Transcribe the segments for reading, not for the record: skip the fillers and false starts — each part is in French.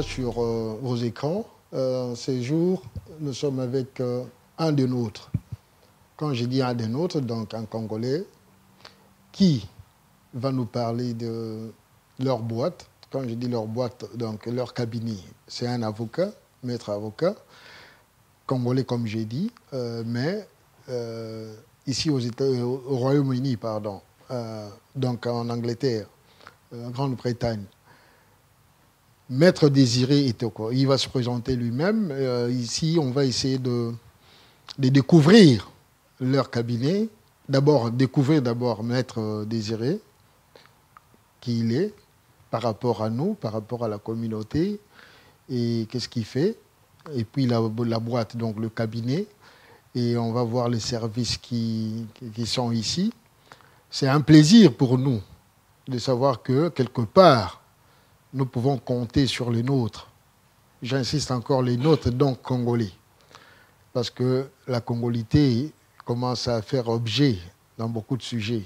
là sur vos écrans, ces jours, nous sommes avec un des nôtres. Quand je dis un des nôtres, donc un Congolais, qui va nous parler de leur boîte. Quand je dis leur boîte, donc leur cabinet, c'est un avocat, maître avocat, Congolais comme j'ai dit, mais ici au Royaume-Uni, pardon, donc en Angleterre, en Grande-Bretagne. Maître Désiré Etoko, il va se présenter lui-même. Ici, on va essayer de découvrir leur cabinet. Découvrir d'abord Maître Désiré, qui il est, par rapport à nous, par rapport à la communauté, et qu'est-ce qu'il fait. Et puis la boîte, donc le cabinet, et on va voir les services qui sont ici. C'est un plaisir pour nous de savoir que, quelque part, nous pouvons compter sur les nôtres. J'insiste encore, les nôtres, donc congolais. Parce que la congolité commence à faire objet dans beaucoup de sujets.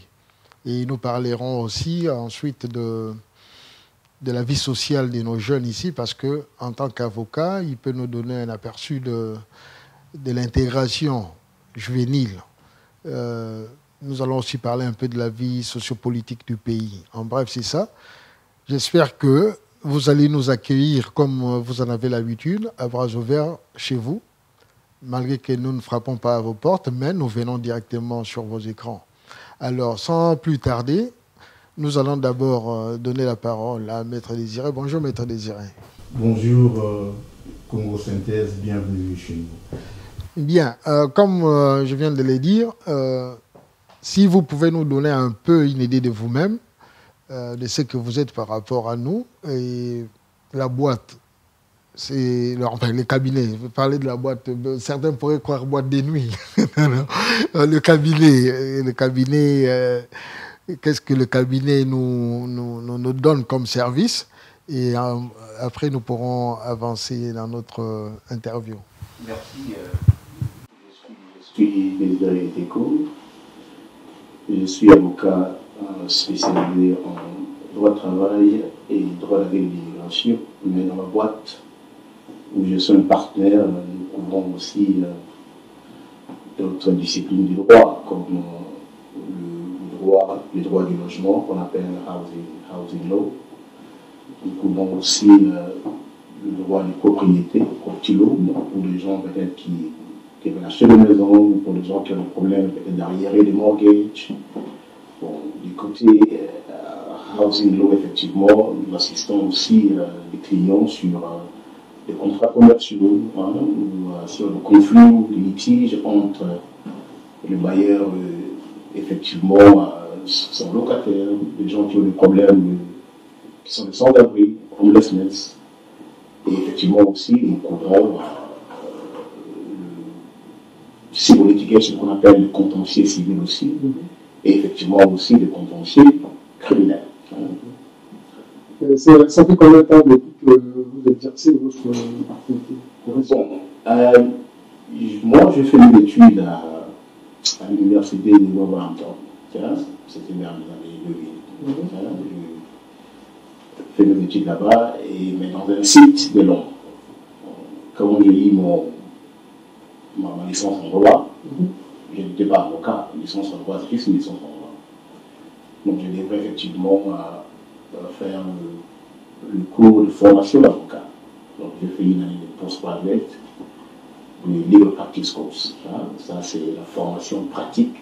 Et nous parlerons aussi ensuite de la vie sociale de nos jeunes ici, parce qu'en tant qu'avocat, il peut nous donner un aperçu de l'intégration juvénile. Nous allons aussi parler un peu de la vie sociopolitique du pays. En bref, c'est ça. J'espère que vous allez nous accueillir comme vous en avez l'habitude, à bras ouverts chez vous, malgré que nous ne frappons pas à vos portes, mais nous venons directement sur vos écrans. Alors, sans plus tarder, nous allons d'abord donner la parole à Maître Désiré. Bonjour, Maître Désiré. Bonjour, Congo Synthèse, bienvenue chez nous. Bien, comme je viens de le dire, si vous pouvez nous donner un peu une idée de vous-même, de ce que vous êtes par rapport à nous, et la boîte, c'est le cabinet. Je vais parler de la boîte. Certains pourraient croire boîte de nuit. Le cabinet, qu'est-ce que le cabinet nous donne comme service? Et après, nous pourrons avancer dans notre interview. Merci. Je suis Désiré Etoko. Je suis avocat spécialisé en droit de travail et droit de l'immigration, mais dans la boîte où je suis un partenaire, nous couvrons aussi d'autres disciplines du droit, comme le droit du logement, qu'on appelle housing law. Nous couvrons aussi le droit de propriété, property law, pour les gens peut-être qui veulent acheter une maison, ou pour les gens qui ont des problèmes peut-être d'arriérés de mortgage. Bon, du côté housing law, effectivement, nous assistons aussi les clients sur des contrats commerciaux, ou sur le conflit ou les litiges entre le bailleur, effectivement, son locataire, des gens qui ont des problèmes, qui sont des sans-abri, homelessness, et effectivement aussi nous couvrons civil litigation, qu'on appelle le contentieux civil aussi, et effectivement aussi des contentieux criminels. Ça fait combien de temps que vous exercez votre activité? Bon, moi, j'ai fait mes études à l'université de Wolverhampton. C'était vers les années 2000. J'ai fait mes études là-bas, mais dans un site de Londres. Quand j'ai eu ma licence en droit, je n'étais pas avocat, licence en droit, c'est juste une licence en droit. Donc je devrais effectivement faire le cours de formation d'avocat. Donc j'ai fait une année de post-graduate, le legal practice course. Ça c'est la formation pratique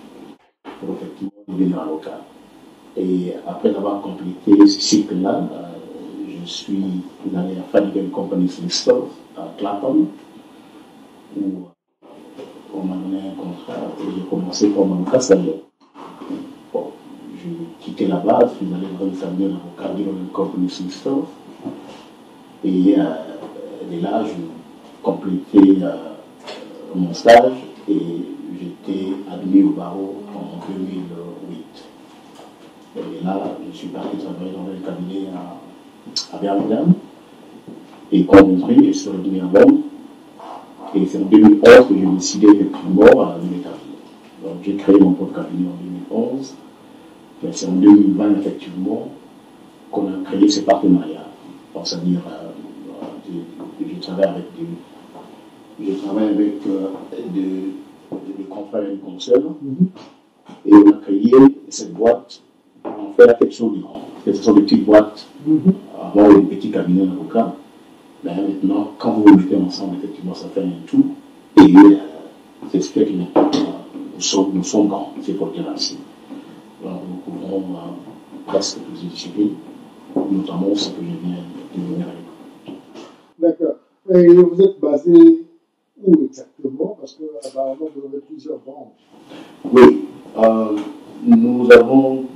pour effectivement devenir avocat. Et après avoir complété ce cycle-là, je suis allé à Fadigan Company Solicitor à Clapham, où on m'a donné un contrat et j'ai commencé comme avocat stagiaire. Bon, j'ai quitté là-bas, je suis allé dans un cabinet d'avocat de Company Solicitor. Et de là, j'ai complété mon stage et j'étais admis au barreau en 2008. Et là, je suis parti travailler dans un cabinet à Birmingham. Et quand je suis revenu à Londres. Et c'est en 2011 que j'ai décidé effectivement de m'établir. Donc j'ai créé mon propre cabinet en 2011. Mais c'est en 2020 effectivement qu'on a créé ce partenariat. Donc c'est-à-dire je travaille avec des confrères et consoeurs. Et on a créé cette boîte. On fait la question du grand. Ce sont des petites boîtes. Avant, des petits cabinets d'avocats. Mais maintenant, quand vous vous mettez ensemble, effectivement, ça fait un tout. Et c'est ce qui fait que nous sommes grands, c'est pour dire ainsi. Donc, nous couvrons presque toutes les disciplines, notamment ce que je viens de venir avec. D'accord. Et vous êtes basé où exactement? Parce qu'apparemment, vous avez plusieurs branches. Oui, nous avons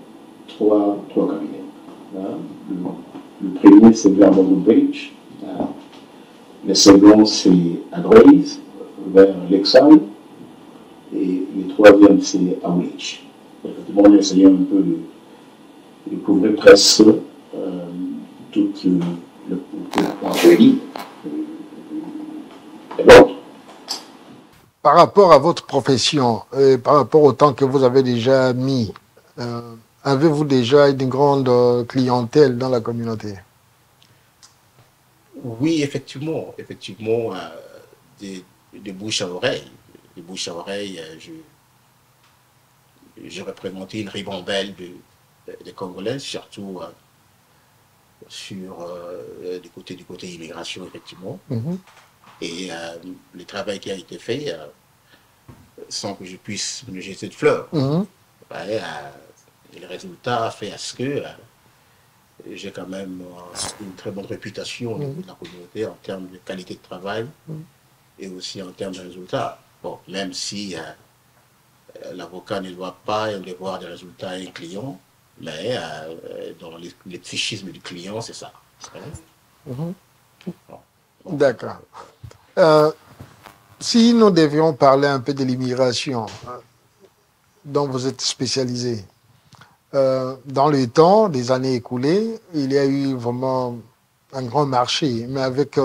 trois cabinets. Hein. Le premier, c'est vers London Bridge. Le second, c'est à Grays, vers Lakeside. Et le troisième, c'est à Woolwich. Effectivement, on a essayé un peu de couvrir presque tout le pays. Par rapport à votre profession, par rapport au temps que vous avez déjà mis, avez-vous déjà une grande clientèle dans la communauté? Oui, effectivement, de bouche à oreille. De bouche à oreille, j'ai représenté une ribambelle de Congolais, surtout du côté immigration, effectivement. Et le travail qui a été fait, sans que je puisse me jeter de fleurs, le résultat a fait à ce que j'ai quand même une très bonne réputation au niveau de la communauté en termes de qualité de travail et aussi en termes de résultats. Bon, même si l'avocat ne doit pas devoir des résultats à un client, mais dans les psychismes du client, c'est ça. D'accord. Si nous devions parler un peu de l'immigration dont vous êtes spécialisé, dans le temps, des années écoulées, il y a eu vraiment un grand marché, mais avec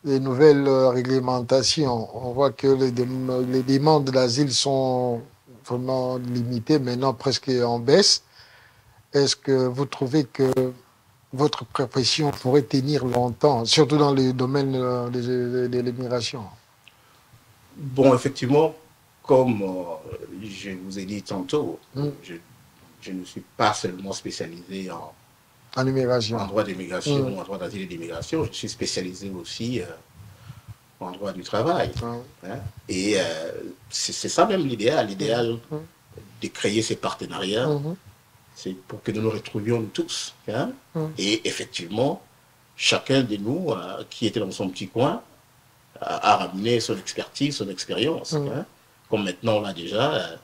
les nouvelles réglementations, on voit que les demandes d'asile sont vraiment limitées, maintenant presque en baisse. Est-ce que vous trouvez que votre profession pourrait tenir longtemps, surtout dans le domaine de l'immigration? Bon, effectivement, comme je vous ai dit tantôt, je ne suis pas seulement spécialisé en droit d'immigration, en droit d'asile et d'immigration, je suis spécialisé aussi en droit du travail. Hein? Et c'est ça même l'idéal de créer ces partenariats. C'est pour que nous nous retrouvions tous. Hein? Et effectivement, chacun de nous qui était dans son petit coin a ramené son expertise, son expérience. Hein? Comme maintenant, là déjà,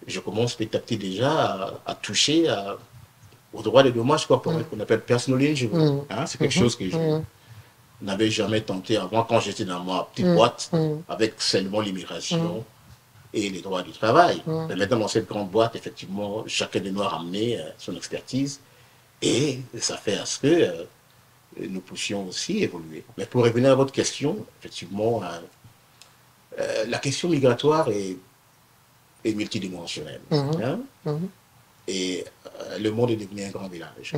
je commence petit à petit déjà à toucher au droit des dommages corporels qu'on appelle personal injury. Hein? C'est quelque chose que je n'avais jamais tenté avant quand j'étais dans ma petite boîte avec seulement l'immigration et les droits du travail. Mais maintenant, dans cette grande boîte, effectivement, chacun de nous a ramené son expertise et ça fait à ce que nous puissions aussi évoluer. Mais pour revenir à votre question, effectivement, la question migratoire est multidimensionnelle. Hein? Et le monde est devenu un grand village.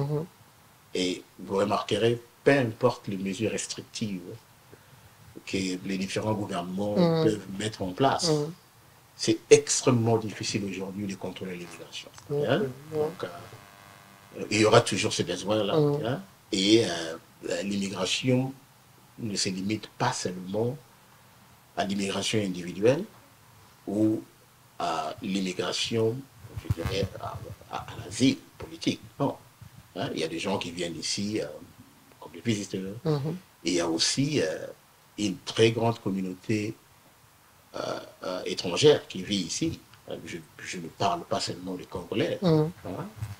Et vous remarquerez, peu importe les mesures restrictives que les différents gouvernements peuvent mettre en place, c'est extrêmement difficile aujourd'hui de contrôler l'immigration. Hein? Donc, il y aura toujours ce besoin-là. Hein? Et l'immigration ne se limite pas seulement à l'immigration individuelle ou à l'immigration, je dirais, à l'asile politique. Non. Hein? Il y a des gens qui viennent ici comme des visiteurs. Et il y a aussi une très grande communauté étrangère qui vit ici. Je ne parle pas seulement des Congolais. Hein?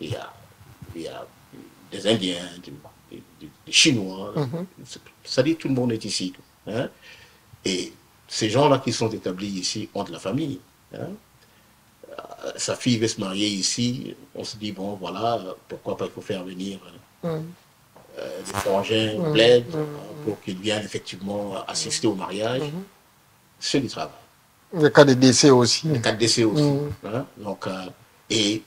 Il y a des Indiens, des Chinois. Ça dit tout le monde est ici. Hein? Et ces gens-là qui sont établis ici ont de la famille. Hein? Sa fille veut se marier ici, on se dit, bon, voilà, pourquoi pas il faut faire venir des frangins bled pour qu'ils viennent effectivement assister au mariage. C'est du travail. Les cas de décès aussi. Les cas de décès aussi. Hein? Donc, et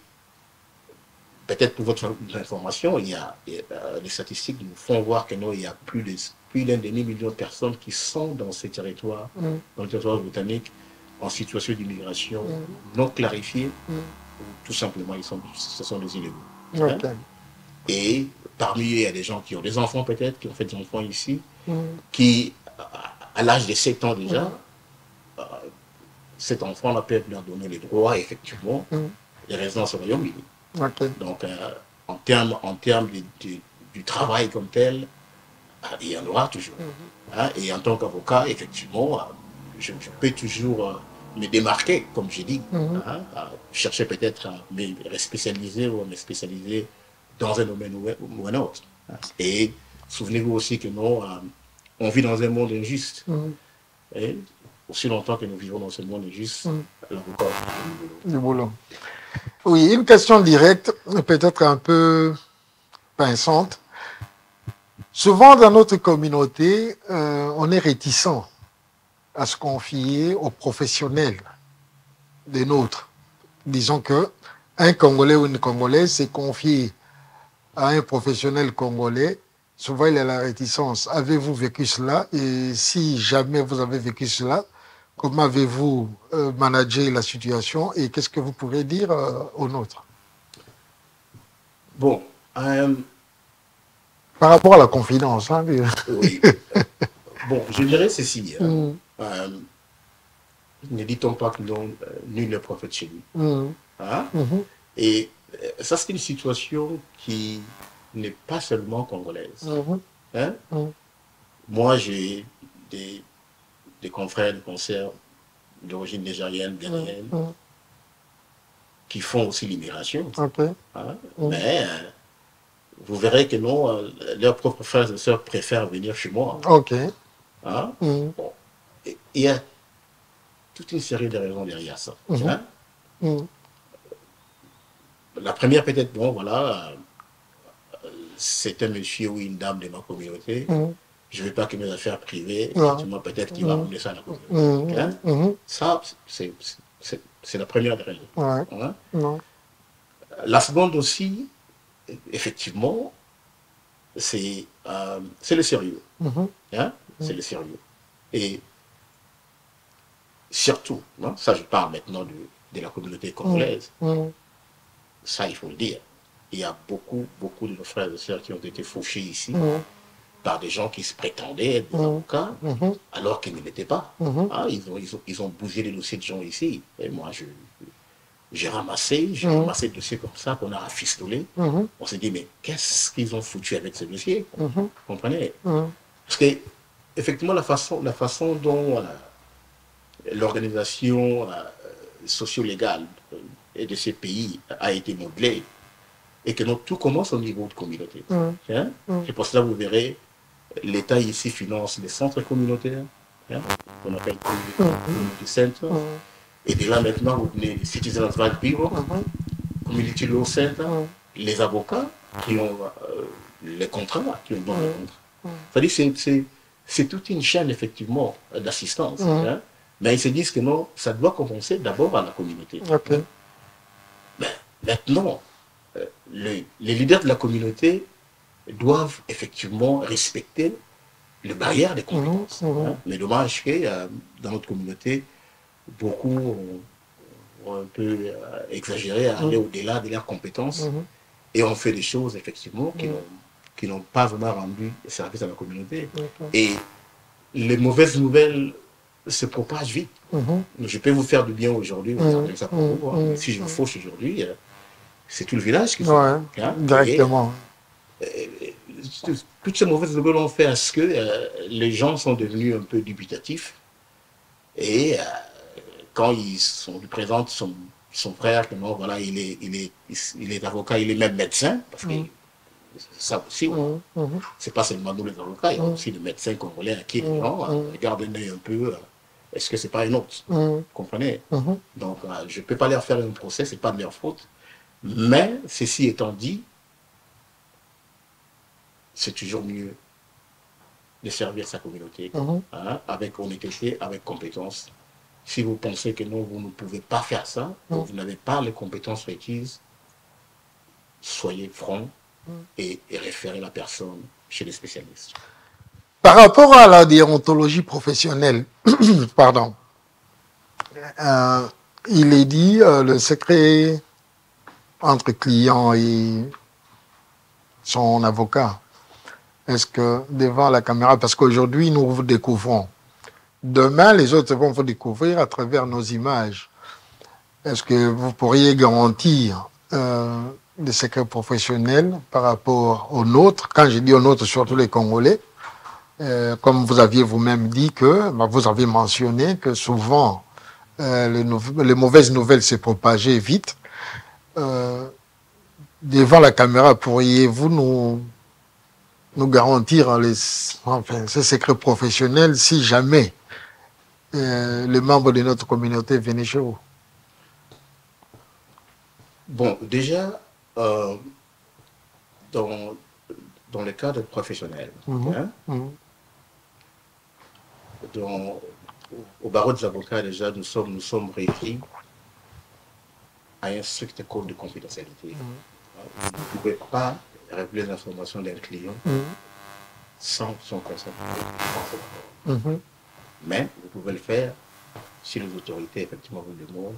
peut-être pour votre information, il y a les statistiques nous font voir que non, il y a plus de plus d'un demi-million de personnes qui sont dans ces territoires, dans le territoire britannique, en situation d'immigration non clarifiée, ou tout simplement, ce sont des illégaux. Okay. Et parmi eux, il y a des gens qui ont des enfants peut-être, qui ont fait des enfants ici, qui, à l'âge de 7 ans déjà, cet enfant-là peut leur donner les droits, effectivement, de résidence au Royaume-Uni. Okay. Donc, en termes du travail comme tel, il y en aura toujours. Hein? Et en tant qu'avocat, effectivement, je peux toujours me démarquer, comme j'ai dit, à chercher peut-être à me spécialiser ou à me spécialiser dans un domaine ou un autre. Et souvenez-vous aussi que non, on vit dans un monde injuste. Et aussi longtemps que nous vivons dans ce monde injuste, l'avocat a du boulot. Oui, une question directe, peut-être un peu pinçante. Souvent dans notre communauté, on est réticent à se confier aux professionnels des nôtres. Disons que un Congolais ou une Congolaise s'est confié à un professionnel congolais. Souvent, il y a la réticence. Avez-vous vécu cela? Et si jamais vous avez vécu cela, comment avez-vous managé la situation et qu'est-ce que vous pourrez dire aux nôtres? Bon. Par rapport à la confidence. Hein, oui. Bon, je dirais ceci. Ne dit-on pas que nul n'est prophète chez lui. Hein? Et ça, c'est une situation qui n'est pas seulement congolaise. Hein? Moi, j'ai des confrères de concerts d'origine nigérienne, ghanéenne, qui font aussi l'immigration. Okay. Hein? Mais vous verrez que non, leurs propres frères et sœurs préfèrent venir chez moi. Ok. Hein? Bon. Et il y a toute une série de raisons derrière ça. Hein? La première, peut-être, bon, voilà, c'est un monsieur ou une dame de ma communauté. Je ne veux pas que mes affaires privées, effectivement, peut-être qu'il va amener ça à la communauté. Hein? Ça, c'est la première des raisons. Hein? La seconde aussi, effectivement, c'est le sérieux. Hein? C'est le sérieux. Et surtout, hein, ça je parle maintenant de la communauté congolaise, ça il faut le dire, il y a beaucoup de nos frères et sœurs qui ont été fauchés ici par des gens qui se prétendaient être des avocats alors qu'ils ne l'étaient pas. Hein, ils ont bougé les dossiers de gens ici. Et moi, j'ai ramassé des dossiers comme ça qu'on a rafistolés. On s'est dit, mais qu'est-ce qu'ils ont foutu avec ces dossiers? Vous comprenez? Parce que, effectivement, la façon dont l'organisation socio-légale de ces pays a été modelée et que tout commence au niveau de communauté. Hein? Et pour cela, vous verrez, l'État ici finance les centres communautaires, hein, qu'on appelle Community Center. Et de là maintenant, vous venez les Citizen Advice Bureau, Community Law Center, les avocats qui ont les contrats, qui ont donné les contrats. C'est-à-dire c'est toute une chaîne, effectivement, d'assistance. Hein. Mais ils se disent que non, ça doit commencer d'abord à la communauté. Okay. Mais maintenant, les leaders de la communauté doivent effectivement respecter les barrières des compétences. Hein. Mais dommage que dans notre communauté, beaucoup ont un peu exagéré à aller au-delà de leurs compétences et ont fait des choses, effectivement, qui n'ont pas vraiment rendu service à la communauté. Et les mauvaises nouvelles se propagent vite. Je peux vous faire du bien aujourd'hui, ça pour vous, hein. Si je vous fauche aujourd'hui, c'est tout le village qui hein, directement. Toutes ces mauvaises nouvelles ont fait à ce que les gens sont devenus un peu dubitatifs. Et quand ils lui présentent son frère, que non, voilà, il est avocat, il est même médecin, parce que ça aussi, c'est pas seulement nous les avocats, il y a aussi des médecins congolais à qui les gens regardent un œil un peu, est-ce que c'est pas une autre? Vous comprenez? Donc, je ne peux pas leur faire un procès, c'est pas de leur faute. Mais, ceci étant dit, c'est toujours mieux de servir sa communauté hein, avec honnêteté, avec compétence. Si vous pensez que non, vous ne pouvez pas faire ça, vous n'avez pas les compétences requises, soyez franc et référez la personne chez les spécialistes. Par rapport à la déontologie professionnelle, pardon, il est dit le secret entre client et son avocat. Est-ce que devant la caméra, parce qu'aujourd'hui nous vous découvrons, demain les autres vont vous découvrir à travers nos images. Est-ce que vous pourriez garantir des secrets professionnels par rapport aux nôtres? Quand je dis aux nôtres, surtout les Congolais, comme vous aviez vous-même dit que, vous avez mentionné que souvent les mauvaises nouvelles se propageaient vite. Devant la caméra, pourriez-vous nous garantir ces secrets professionnels si jamais les membres de notre communauté venaient chez vous? Bon, déjà, dans le cadre professionnel, au barreau des avocats, déjà, nous sommes réunis à un strict code de confidentialité. Vous ne pouvez pas révéler les informations d'un client sans son consentement. Mais vous pouvez le faire si les autorités, effectivement, vous le demandent,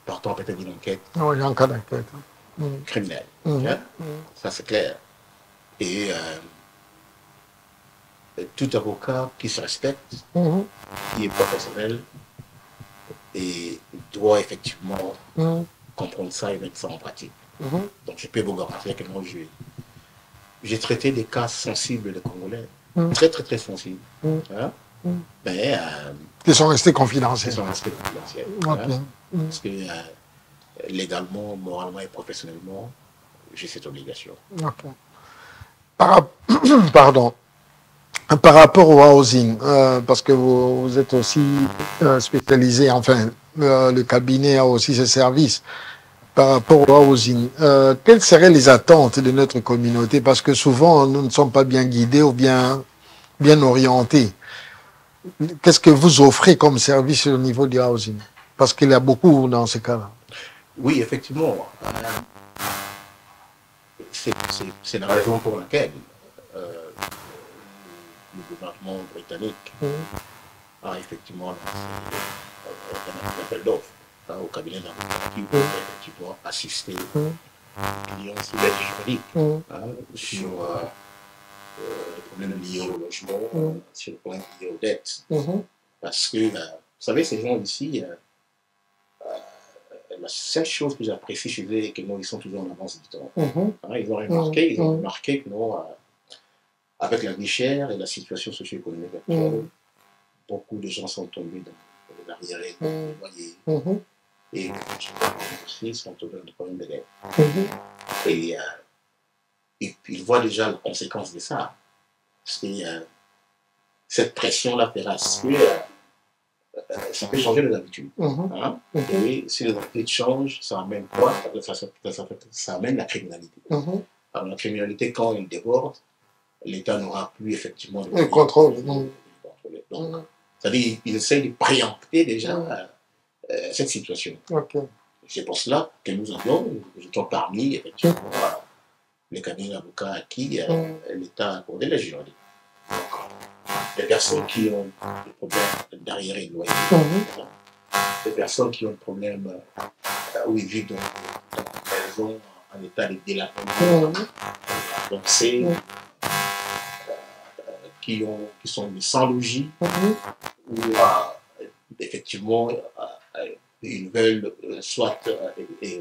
partant peut-être d'une enquête criminelle. Ça, c'est clair. Et tout avocat qui se respecte, qui est professionnel, et doit effectivement comprendre ça et mettre ça en pratique. Donc, je peux vous garantir que moi, j'ai traité des cas sensibles des Congolais, très, très, très sensibles. Mais, qui sont restés confidentiels. Parce que légalement, moralement et professionnellement, j'ai cette obligation. Pardon. Par rapport au housing, parce que vous êtes aussi spécialisé, enfin, le cabinet a aussi ses services. Par rapport au housing, quelles seraient les attentes de notre communauté? Parce que souvent, nous ne sommes pas bien guidés ou bien orientés. Qu'est-ce que vous offrez comme service au niveau du housing? Parce qu'il y a beaucoup dans ce cas-là. Oui, effectivement. C'est la raison pour laquelle le gouvernement britannique a effectivement lancé un appel d'offres au cabinet d'avocats qui peut effectivement assister les clients sur l'aide juridique, sur les problèmes liés au logement, sur les problèmes liés aux dettes. Parce que, vous savez, ces gens ici, la seule chose que j'apprécie chez eux est que ils sont toujours en avance du temps. Ils ont remarqué que avec la vie chère et la situation socio-économique actuelle, beaucoup de gens sont tombés dans les arriérés des loyers. Et les aussi sont tombés dans des problèmes de dette. Et ils voient déjà la conséquence de ça. Parce que cette pression-là fera ça peut changer les habitudes. Et si les habitudes changent, ça amène quoi? Ça amène la criminalité. Alors la criminalité, quand elle déborde, l'État n'aura plus effectivement le contrôle. Donc, c'est-à-dire qu'ils essaient de préempter déjà cette situation. C'est pour cela que nous étions parmi effectivement les cabinets d'avocats à qui l'État a accordé la juridique. Des personnes qui ont des problèmes d'arriérés de loyer, des personnes qui ont des problèmes où ils vivent dans une maison en état de délabrement, donc c'est qui sont sans logis, ou effectivement ils veulent soit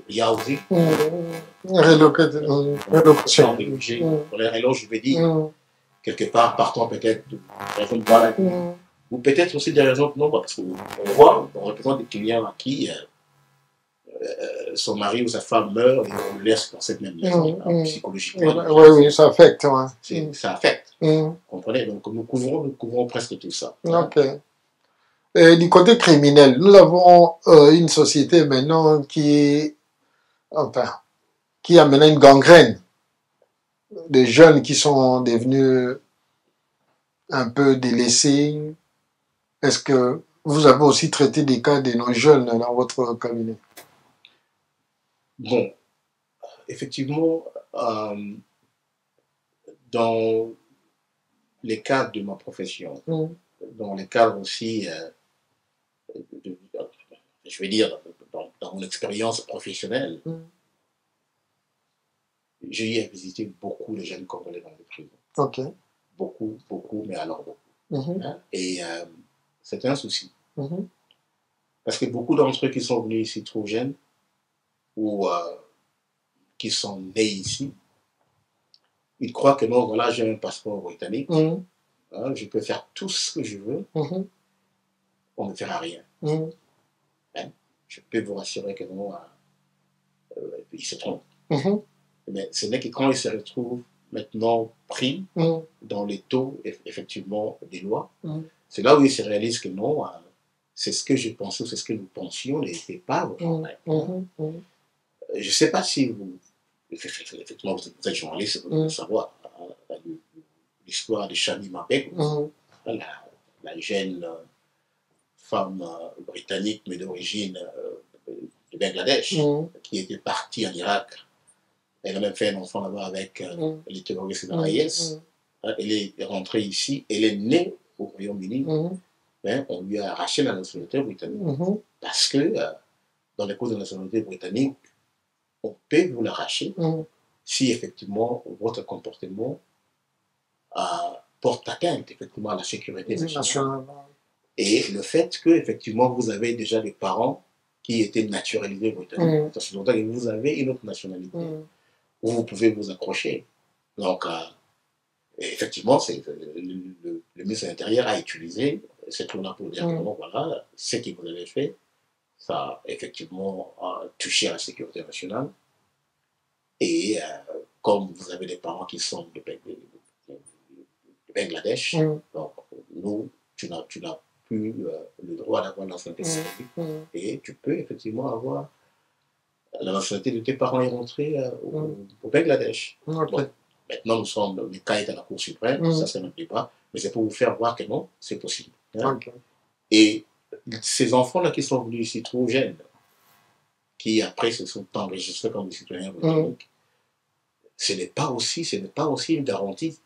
housing, relocation. Alors je vais dire, quelque part, partant peut-être de raisons de maladie, ou peut-être aussi des raisons de non, parce qu'on voit, on représente des clients à qui son mari ou sa femme meurt et on le laisse dans cette même maison, psychologiquement. Oui, ça affecte. Ça affecte. Comprenez? Donc nous couvrons presque tout ça. Et du côté criminel, nous avons une société maintenant qui a maintenant une gangrène. Des jeunes qui sont devenus un peu délaissés. Est-ce que vous avez aussi traité des cas de nos jeunes dans votre cabinet? Bon, effectivement, dans les cadres de ma profession, dans les cadres aussi, je vais dire, dans mon expérience professionnelle, j'ai eu à visiter beaucoup de jeunes Congolais dans les prisons. Ok. Beaucoup, beaucoup, mais alors beaucoup. Hein? Et c'était un souci. Parce que beaucoup d'entre eux qui sont venus ici trop jeunes, ou qui sont nés ici, ils croient que non, voilà, j'ai un passeport britannique, hein, je peux faire tout ce que je veux, on ne fera rien. Hein? Je peux vous rassurer que non, ils se trompent. Mais ce n'est que quand ils se retrouvent maintenant pris dans les taux, effectivement, des lois, c'est là où ils se réalisent que non, c'est ce que je pensais, c'est ce que nous pensions, n'était pas vraiment vrai. Je ne sais pas si vous, effectivement, vous êtes journaliste, vous devez savoir l'histoire de Shani Mabek, la jeune femme britannique, mais d'origine de Bangladesh, qui était partie en Irak. Elle a même fait un enfant là-bas avec les terroristes de l'AIS. Elle est rentrée ici, elle est née au Royaume-Uni. Mais on lui a arraché la nationalité britannique. Parce que dans les causes de nationalité britannique, on peut vous l'arracher si effectivement votre comportement porte atteinte effectivement à la sécurité nationale. Et le fait que effectivement vous avez déjà des parents qui étaient naturalisés britanniques, c'est longtemps que vous avez une autre nationalité où vous pouvez vous accrocher. Donc effectivement, le ministre de l'Intérieur a utilisé cette loi pour dire que bon, voilà, ce que vous avez fait, ça a effectivement touché à la sécurité nationale. Et comme vous avez des parents qui sont de Bangladesh, donc nous, tu n'as plus le droit d'avoir la nationalité britannique et tu peux effectivement avoir la nationalité de tes parents et rentrer au Bangladesh. Bon, maintenant, le cas est à la Cour suprême, ça c'est notre débat, mais c'est pour vous faire voir que non, c'est possible. Hein? Et ces enfants-là qui sont venus ici trop jeunes, qui après se sont enregistrés comme des citoyens britanniques, ce n'est pas aussi une garantie.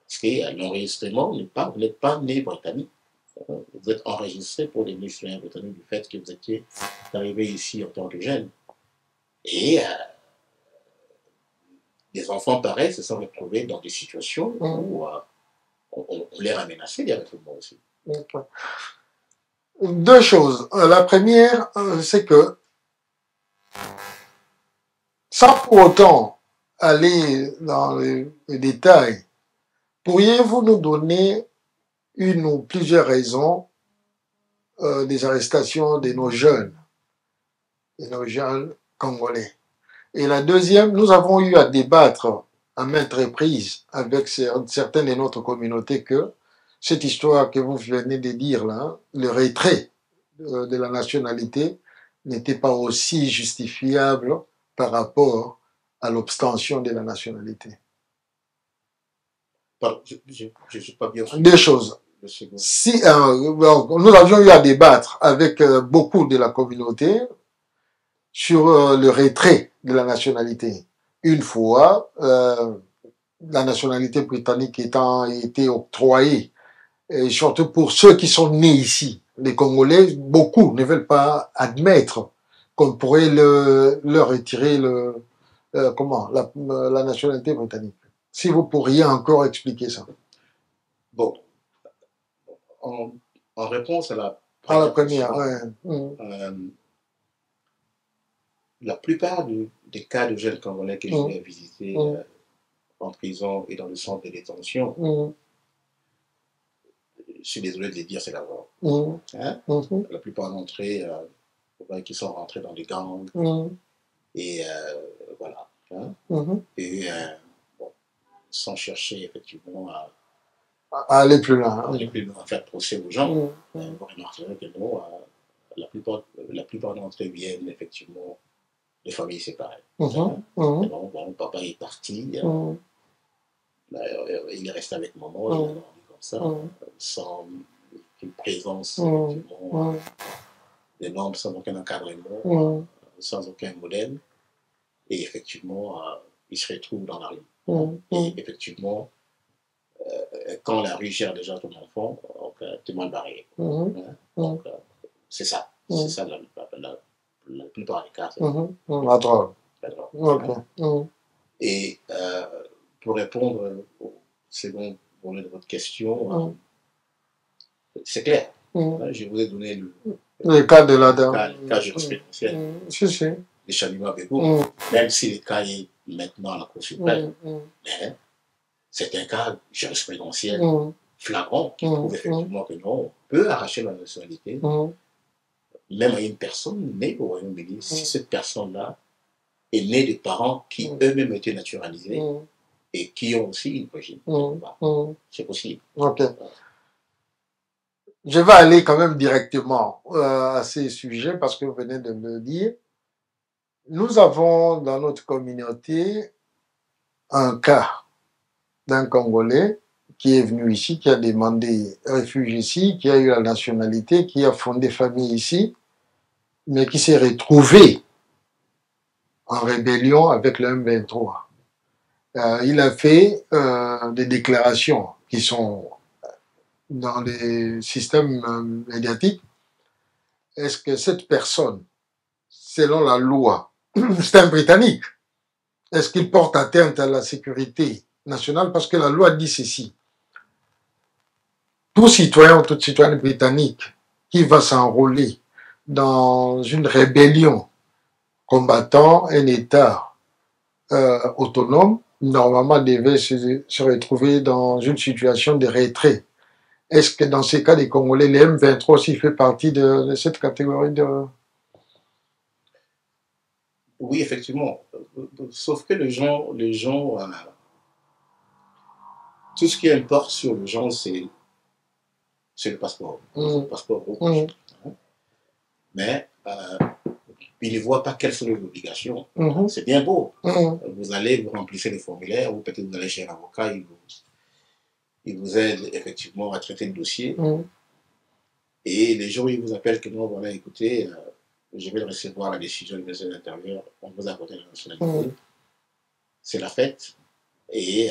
Parce que l'enregistrement vous n'êtes pas né britannique. Vous êtes enregistré pour les citoyens britanniques du fait que vous étiez arrivé ici en tant que jeune. Et des enfants pareils se sont retrouvés dans des situations où on les a menacés directement aussi. Deux choses. La première, c'est que sans pour autant aller dans les détails, pourriez-vous nous donner une ou plusieurs raisons des arrestations de nos jeunes Congolais? Et la deuxième, nous avons eu à débattre à maintes reprises avec certaines de notre communauté que cette histoire que vous venez de dire là, le retrait de la nationalité n'était pas aussi justifiable par rapport à l'obstention de la nationalité. Pardon, je ne suis pas bien sûr. Deux choses. Si, nous avions eu à débattre avec beaucoup de la communauté sur le retrait de la nationalité. Une fois, la nationalité britannique ayant été octroyée, et surtout pour ceux qui sont nés ici, les Congolais, beaucoup ne veulent pas admettre qu'on pourrait leur retirer la nationalité britannique. Si vous pourriez encore expliquer ça. Bon, en réponse à la première, la plupart des cas de jeunes Congolais que j'ai visités en prison et dans le centre de détention, je suis désolé de le dire, c'est la mort. Hein? La plupart d'entre eux qui sont rentrés dans des gangs et voilà. Hein? Et bon, sans chercher effectivement à aller plus loin. À faire procès aux gens. Vous remarquerez que non, la plupart d'entre eux viennent effectivement de familles séparées. Bon, papa est parti, il est resté avec maman, il a grandi comme ça, sans une présence, effectivement, des normes, sans aucun encadrement, sans aucun modèle. Et effectivement, il se retrouve dans la rue. Et effectivement, quand la rue gère déjà ton enfant, tu es mal barré. Donc, c'est ça. C'est ça la plupart des cas. La drogue. Et pour répondre au second volet de votre question, c'est clair. Je vous ai donné le cas de la dame. Le cas jurisprudentiel. De Chalima Bego. Même si le cas est maintenant à la Cour suprême, mais c'est un cas jurisprudentiel flagrant qui prouve effectivement que non, on peut arracher la nationalité, même à une personne née au Royaume-Uni, si cette personne-là est née de parents qui eux-mêmes étaient naturalisés et qui ont aussi une origine. C'est possible. Ok. Je vais aller quand même directement à ces sujets parce que vous venez de me le dire. Nous avons dans notre communauté un cas d'un Congolais qui est venu ici, qui a demandé refuge ici, qui a eu la nationalité, qui a fondé famille ici, mais qui s'est retrouvé en rébellion avec le M23. Il a fait des déclarations qui sont dans les systèmes médiatiques. Est-ce que cette personne, selon la loi, c'est un Britannique, est-ce qu'il porte atteinte à la sécurité nationale? Parce que la loi dit ceci. Tout citoyen ou toute citoyenne britannique qui va s'enrôler dans une rébellion combattant un État autonome, normalement devait se retrouver dans une situation de retrait. Est-ce que dans ces cas des Congolais, les M23 aussi fait partie de cette catégorie de... Oui, effectivement. Sauf que les gens tout ce qui importe sur les gens, c'est le passeport. Le passeport rouge. Mais ils ne voient pas quelles sont les obligations. C'est bien beau. Vous allez, vous remplissez les formulaires, ou peut-être vous allez chez un avocat, il vous aide effectivement à traiter le dossier. Et les jours où ils vous appellent que non, voilà, écoutez, je vais recevoir la décision du ministère de l'Intérieur, on vous accorde la nationalité. C'est la fête. Et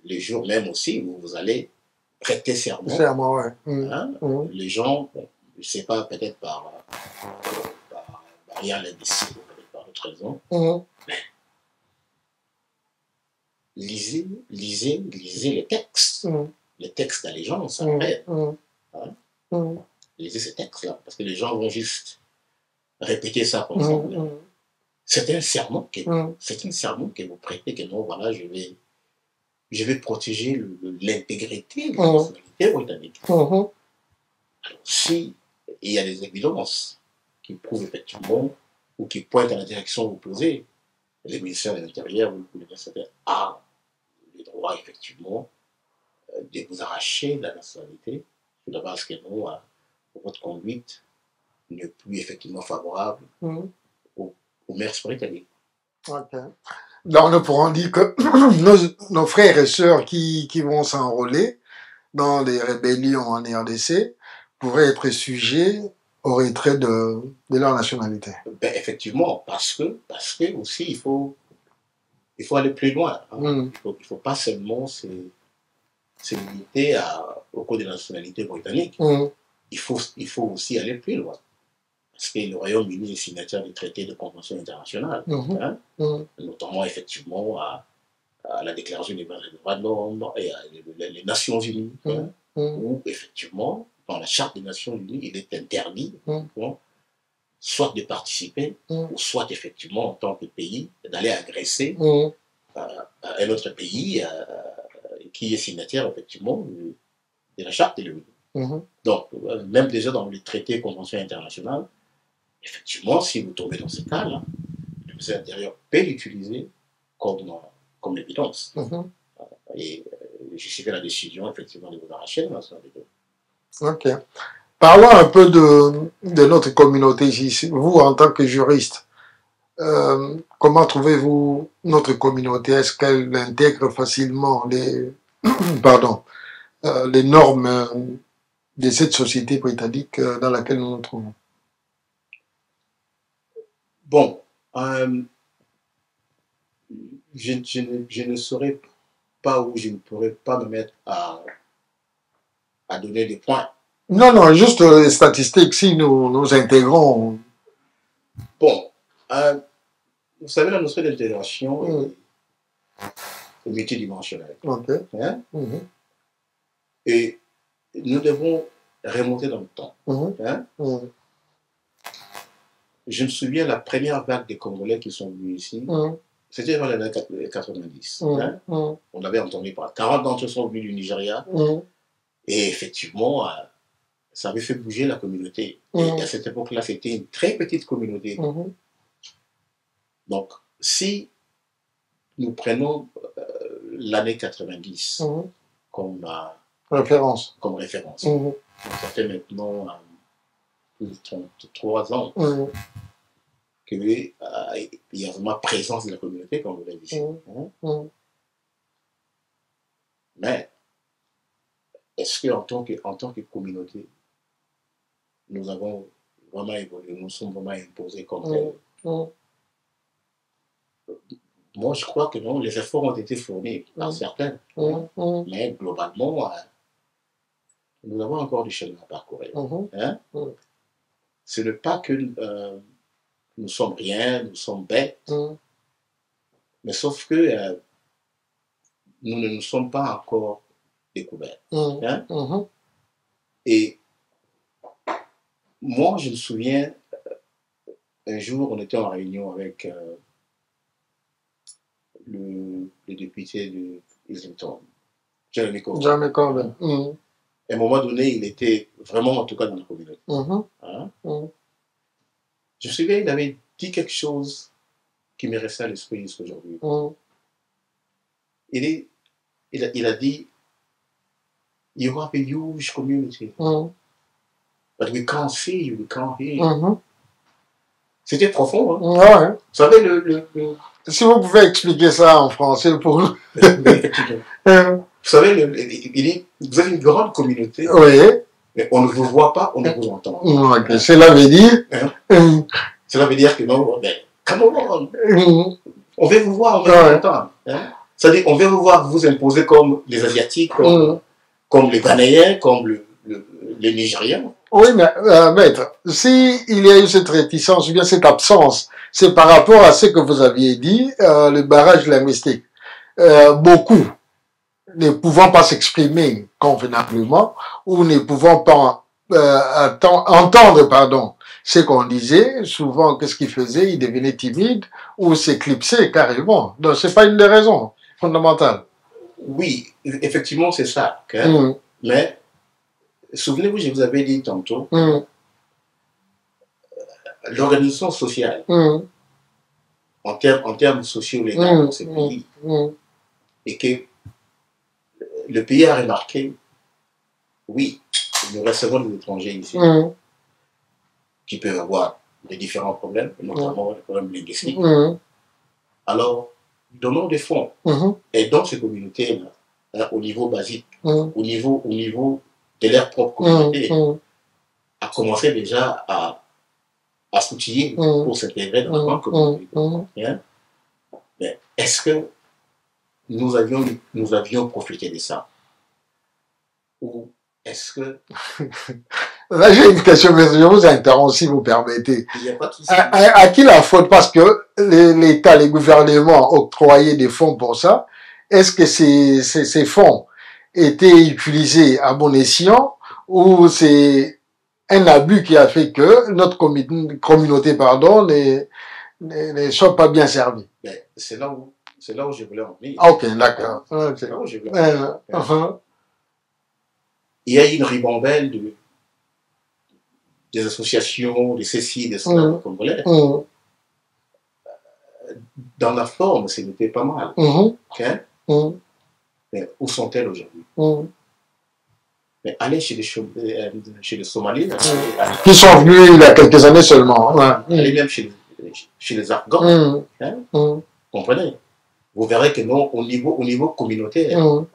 les jours même aussi où vous allez prêter serment. Les gens, bon, je ne sais pas, peut-être par barrière l'imbécile, peut-être par d'autres raisons. Lisez les textes. Les textes d'allégeance après. Lisez ces textes-là, parce que les gens vont juste répéter ça comme ça. C'est un serment que vous prêtez, que non, voilà, je vais protéger l'intégrité de la nationalité britannique. Alors, si il y a des évidences qui prouvent effectivement ou qui pointent à la direction opposée, le ministère de l'Intérieur ou le ministère a le droit effectivement de vous arracher la nationalité sur la base que non, votre conduite n'est plus effectivement favorable aux mœurs britanniques. Donc nous pourrons dire que nos frères et sœurs qui vont s'enrôler dans les rébellions en RDC pourraient être sujets au retrait de leur nationalité. Ben, effectivement, parce que aussi il faut aller plus loin. Il ne faut pas seulement se limiter au code de la nationalité britannique. Il faut aussi aller plus loin. Parce que le Royaume-Uni est signataire des traités de conventions internationales, notamment effectivement à la Déclaration des droits de l'homme et les Nations Unies, où effectivement, dans la Charte des Nations Unies, il est interdit soit de participer, ou soit effectivement, en tant que pays, d'aller agresser un autre pays qui est signataire effectivement de la Charte de l'ONU. Donc, même déjà dans les traités et conventions internationales, effectivement, si vous tombez dans ce cas-là, le ministère de l'Intérieur peut l'utiliser comme évidence. Et justifier la décision, effectivement, de vous arracher la nationalité. Ok. Parlons un peu de notre communauté ici. Vous, en tant que juriste, comment trouvez-vous notre communauté? Est-ce qu'elle intègre facilement les normes de cette société britannique dans laquelle nous nous trouvons? Bon, je ne saurais pas où je ne pourrais pas me mettre à donner des points. Non, non, juste les statistiques, si nous intégrons. Bon, vous savez, la notion d'intégration est multidimensionnelle. Okay. Hein? Et nous devons remonter dans le temps. Hein? Je me souviens, la première vague des Congolais qui sont venus ici, c'était dans les années 90. Hein? On avait entendu parler. 40 d'entre eux sont venus du Nigeria. Et effectivement, ça avait fait bouger la communauté. Et à cette époque-là, c'était une très petite communauté. Donc, si nous prenons l'année 90 comme référence, donc ça fait maintenant plus de 33 ans qu'il y a vraiment présence de la communauté, comme vous l'avez dit. Mais, est-ce qu'en tant que communauté, nous avons vraiment évolué, nous sommes vraiment imposés comme tel? Moi, je crois que non, les efforts ont été fournis par certains. Mais globalement, nous avons encore du chemin à parcourir. Hein? Ce n'est pas que nous sommes rien, nous sommes bêtes, mais sauf que nous ne nous sommes pas encore découverts. Hein? Et moi, je me souviens, un jour, on était en réunion avec le député de Islington, Jeremy Corbyn. À un moment donné, il était vraiment, en tout cas, dans la communauté. Hein? Je me souviens, il avait dit quelque chose qui me restait à l'esprit jusqu'à aujourd'hui. Il a dit, you have a huge community, but we can't see you, we can't hear you. C'était profond. Hein? Vous savez, si vous pouvez expliquer ça en français pour nous. Vous savez, il dit, vous avez une grande communauté, mais on ne vous voit pas, on ne vous entend. Cela veut dire Cela veut dire que non, mais comment on veut vous voir, on veut vous entendre. Hein? C'est-à-dire, on veut vous voir vous imposer comme les Asiatiques, comme les Ghanéens, comme les Nigériens. Oui, mais maître, s'il y a eu cette réticence ou bien cette absence, c'est par rapport à ce que vous aviez dit, le barrage linguistique. Beaucoup ne pouvant pas s'exprimer convenablement ou ne pouvant pas entendre ce qu'on disait, souvent, qu'est-ce qu'il faisait? Il devenait timide ou s'éclipsait carrément. Donc, c'est pas une des raisons fondamentales. Oui, effectivement, c'est ça. Mais, souvenez-vous, je vous avais dit tantôt, l'organisation sociale, en termes sociaux légaux dans ce pays, et que le pays a remarqué, oui, nous recevons des étrangers ici, qui peuvent avoir des différents problèmes, notamment les problèmes linguistiques. Alors, donnons des fonds, et dans ces communautés-là, au niveau basique, au niveau de leur propre communauté, à commencer déjà à s'outiller pour s'intégrer dans la grande communauté. Mais est-ce que nous avions profité de ça? Ou est-ce que... Là, j'ai une question, mais je vous interromps si vous permettez. Il n'y a pas de souci. À qui la faute? Parce que l'État, les gouvernements octroyaient des fonds pour ça. Est-ce que ces fonds étaient utilisés à bon escient ou c'est un abus qui a fait que notre communauté ne soit pas bien servie? C'est là où je voulais en venir. Ok, d'accord. C'est là où je voulais en venir. Il y a une ribambelle des associations, des CCI, des syndicats congolais. Dans la forme, c'était pas mal. Mais où sont-elles aujourd'hui? Mais allez chez les Somaliens. Qui sont venus il y a quelques années seulement. Allez même chez les Afghans. Comprenez? Vous verrez que non, au niveau communautaire,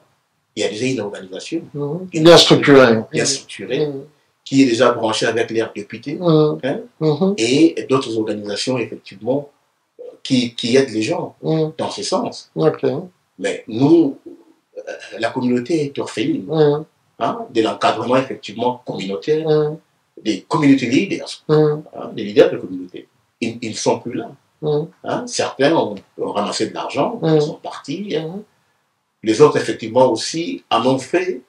il y a déjà une organisation bien structurée, qui est déjà branchée avec les députés et d'autres organisations, effectivement, qui aident les gens dans ce sens. Mais nous, la communauté est orpheline de l'encadrement effectivement communautaire, des community leaders, des leaders de communauté. Ils ne sont plus là. Certains ont ramassé de l'argent, ils sont partis. Les autres, effectivement, aussi, en ont fait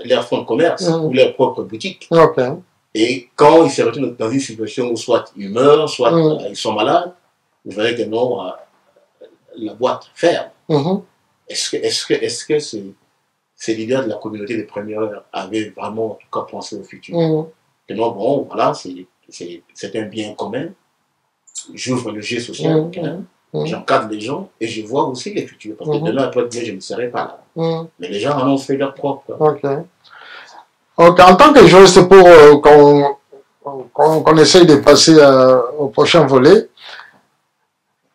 leur fonds de commerce ou leur propre boutique. Et quand ils se retrouvent dans une situation où soit ils meurent, soit ils sont malades, vous verrez que non, la boîte ferme. Est-ce que ces leaders de la communauté des premières heures avaient vraiment, en tout cas, pensé au futur? Que non, bon, voilà, c'est un bien commun. J'ouvre le jeu social, j'encadre les gens et je vois aussi les futurs. Parce que demain, après-demain, je ne serai pas là. Mais les gens en ont fait leur propre. En tant que juriste, pour qu'on essaye de passer au prochain volet,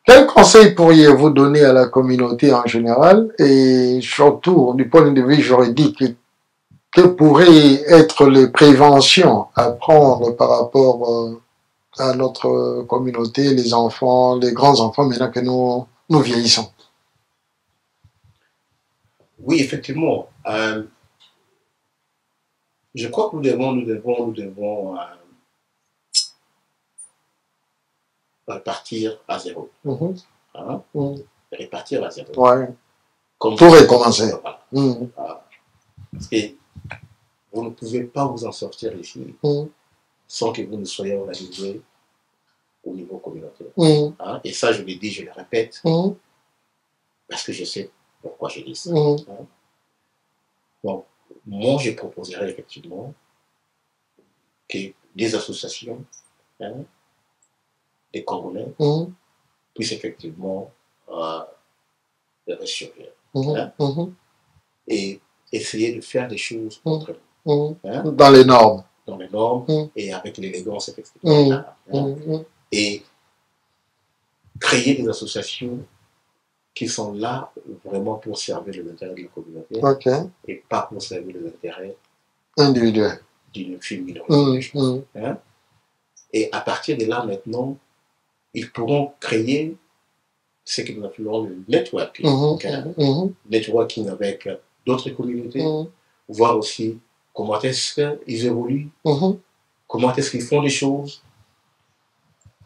quel conseil pourriez-vous donner à la communauté en général et surtout du point de vue juridique, que pourraient être les préventions à prendre par rapport à notre communauté, les enfants, les grands-enfants, maintenant que nous vieillissons? Oui, effectivement. Je crois que nous devons repartir à zéro. Repartir à zéro. Tout recommencer. Parce que vous ne pouvez pas vous en sortir ici sans que vous ne soyez organisé au niveau communautaire. Et ça, je le dis, je le répète, parce que je sais pourquoi je dis ça. Donc, moi, je proposerais effectivement que des associations, des Congolais, puissent effectivement ressurgir. Et essayer de faire des choses autrement. Dans les normes. Dans les normes et avec l'élégance, effectivement. Et créer des associations qui sont là vraiment pour servir les intérêts de la communauté et pas pour servir les intérêts individuels d'une fine minorité. Et à partir de là, maintenant, ils pourront créer ce que nous appelons le networking. Networking avec d'autres communautés, voir aussi comment est-ce qu'ils évoluent, comment est-ce qu'ils font les choses,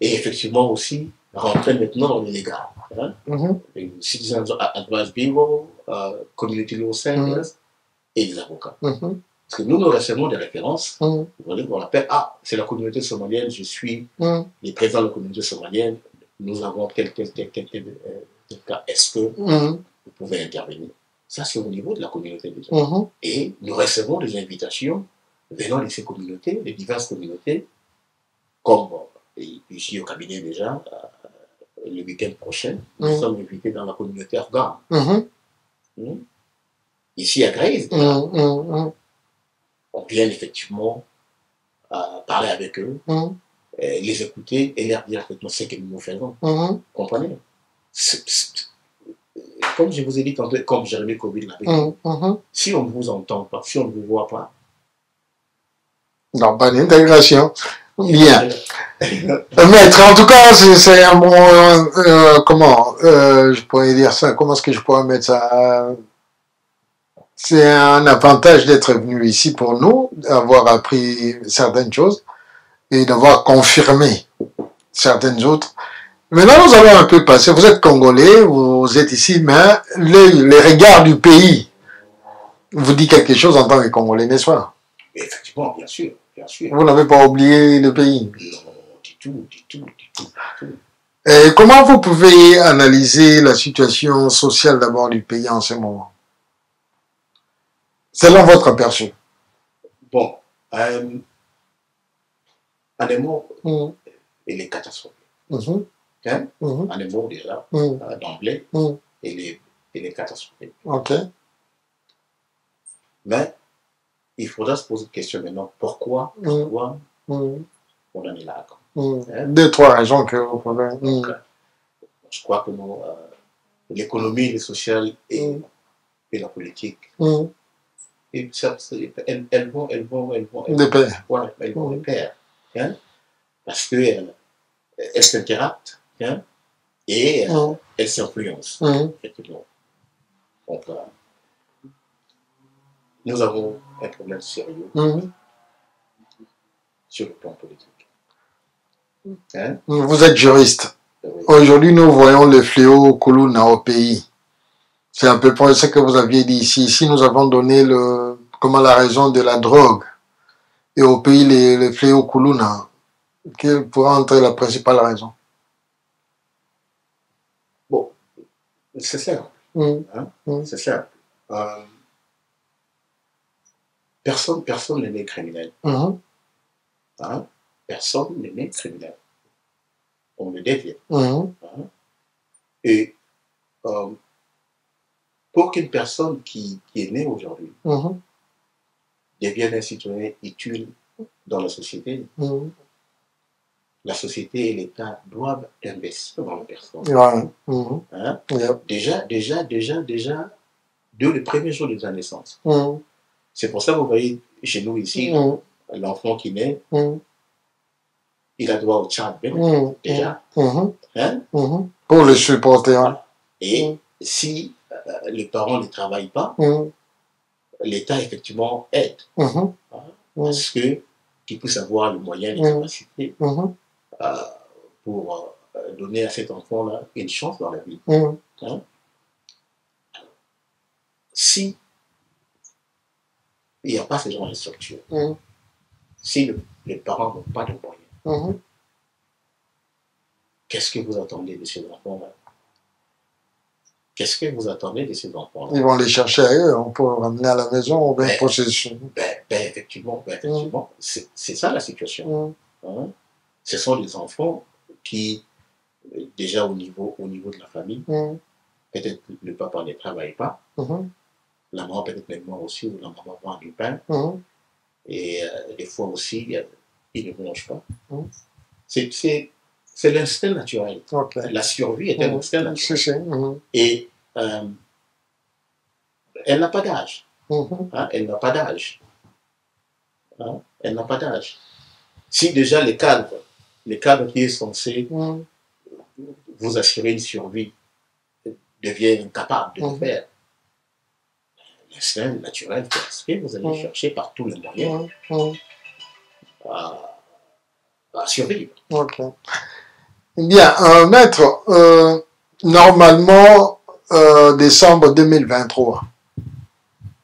et effectivement aussi rentrer maintenant dans les légal. Citizens Advice Bureau, Community Law Centers et les avocats. Parce que nous recevons des références, on appelle, c'est la communauté somalienne, je suis le président de la communauté somalienne, nous avons tel cas, est-ce que vous pouvez intervenir? Ça, c'est au niveau de la communauté déjà. Et nous recevons des invitations venant de ces communautés, de diverses communautés, comme ici au cabinet déjà, le week-end prochain, nous sommes invités dans la communauté afghane. Ici à Grace, on vient effectivement parler avec eux, les écouter et leur dire effectivement ce que nous faisons. Comprenez? Comme je vous ai dit tantôt, comme Jérémy Covid l'avait dit, si on ne vous entend pas, si on ne vous voit pas, non, pas d'intégration. Bien. Maître, en tout cas, c'est un bon... comment je pourrais dire ça? Comment est-ce que je pourrais mettre ça? C'est un avantage d'être venu ici pour nous, d'avoir appris certaines choses et d'avoir confirmé certaines autres. Maintenant, nous allons un peu passer. Vous êtes Congolais, vous êtes ici, mais les regards du pays vous dit quelque chose en tant que Congolais, n'est-ce pas? Effectivement, bien sûr. Vous n'avez pas oublié le pays? Non, du tout. Et comment vous pouvez analyser la situation sociale d'abord du pays en ce moment? Selon votre aperçu. Bon, en des mots, il est catastrophique. En des mots déjà, d'emblée, il est catastrophique. Mais il faudra se poser une question maintenant. Pourquoi on en est là? Deux, trois raisons que vous pouvez... Je crois que l'économie, le social et la politique, et ça, elles vont de pair. Elles vont de pair. Parce qu'elles s'interactent et elles s'influencent. Effectivement. Donc, nous avons un problème sérieux sur le plan politique. Hein? Vous êtes juriste. Aujourd'hui, nous voyons le fléau Kuluna au pays. C'est à peu près ce que vous aviez dit ici. Ici, nous avons donné la raison de la drogue. Et au pays, le fléau Kuluna. Quelle pourrait être la principale raison? Bon, c'est simple. C'est simple. Personne n'est né criminel. Hein? Personne n'est né criminel. On le devient. Hein? Et pour qu'une personne qui est née aujourd'hui devienne un citoyen utile dans la société et l'État doivent investir dans la personne. Hein? Déjà, dès le premier jour de sa naissance. C'est pour ça que vous voyez chez nous ici, l'enfant qui naît, il a droit au Tchad, déjà. Hein? Pour le supporter. Et si les parents ne travaillent pas, l'État, effectivement, aide. Parce qu'il puisse avoir le moyen, les capacités pour donner à cet enfant-là une chance dans la vie. Hein? Si il n'y a pas ce genre de structure, si les parents n'ont pas de moyens, qu'est-ce que vous attendez de ces enfants-là? Qu'est-ce que vous attendez de ces enfants-là? Ils vont les chercher ailleurs, on peut les ramener à la maison ou bien possession. Effectivement, c'est ça la situation. Hein? Ce sont des enfants qui, déjà au niveau de la famille, peut-être le papa ne travaille pas, la maman peut-être même moi aussi, ou la maman vend du pain, et des fois aussi, ils ne mangent pas. C'est l'instinct naturel. La survie est un instinct naturel. Et elle n'a pas d'âge. Hein? Elle n'a pas d'âge. Hein? Elle n'a pas d'âge. Si déjà le cadre qui est censé vous assurer une survie devient incapable de le faire, l'instinct naturel fait que vous allez chercher par tous les moyens à survivre. Bien, maître, normalement, décembre 2023,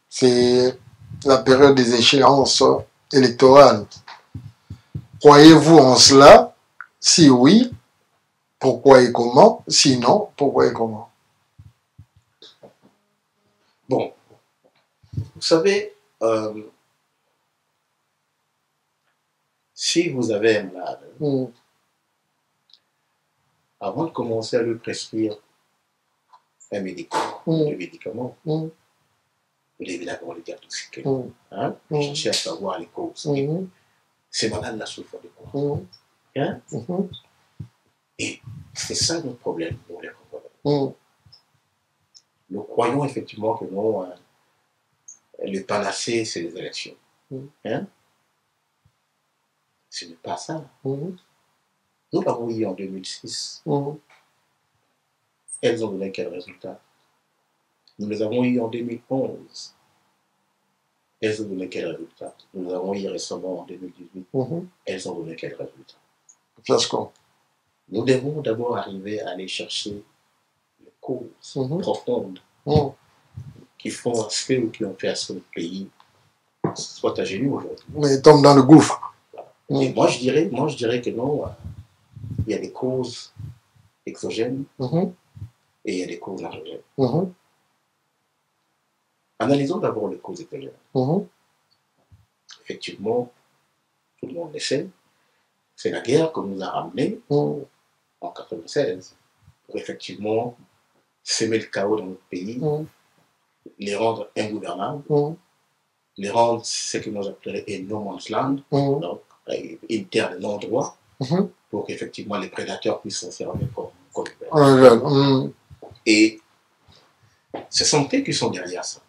c'est la période des échéances électorales. Croyez-vous en cela? Si oui, pourquoi et comment? Sinon, pourquoi et comment? Bon, vous savez, si vous avez un malade, avant de commencer à lui prescrire un médicament, vous devez d'abord le diagnostiquer. Chercher à savoir les causes. Ces malades-là souffrent de quoi? Hein? Et c'est ça notre problème, nous les Congolais. Nous croyons effectivement que non, le panacée, c'est les élections. Hein? Ce n'est pas ça. Nous l'avons eu en 2006. Elles ont donné quel résultat? Nous les avons eu en 2011. Elles ont donné quel résultat? Nous les avons eu récemment en 2018. Elles ont donné quel résultat? Fiasco. Nous devons d'abord arriver à aller chercher les causes profondes qui font à ce qui ont fait à ce pays soit à genoux aujourd'hui. Mais ils tombent dans le gouffre. Et moi je dirais que non, il y a des causes exogènes et il y a des causes endogènes. Analysons d'abord les causes exogènes. Effectivement, tout le monde le sait, c'est la guerre que nous a ramenés en 1996 pour effectivement semer le chaos dans notre pays, les rendre ingouvernables, les rendre ce que nous appelons un no man's land, donc une terre de non-droit, pour qu'effectivement les prédateurs puissent s'en servir comme Et ce sont eux qui sont derrière ça.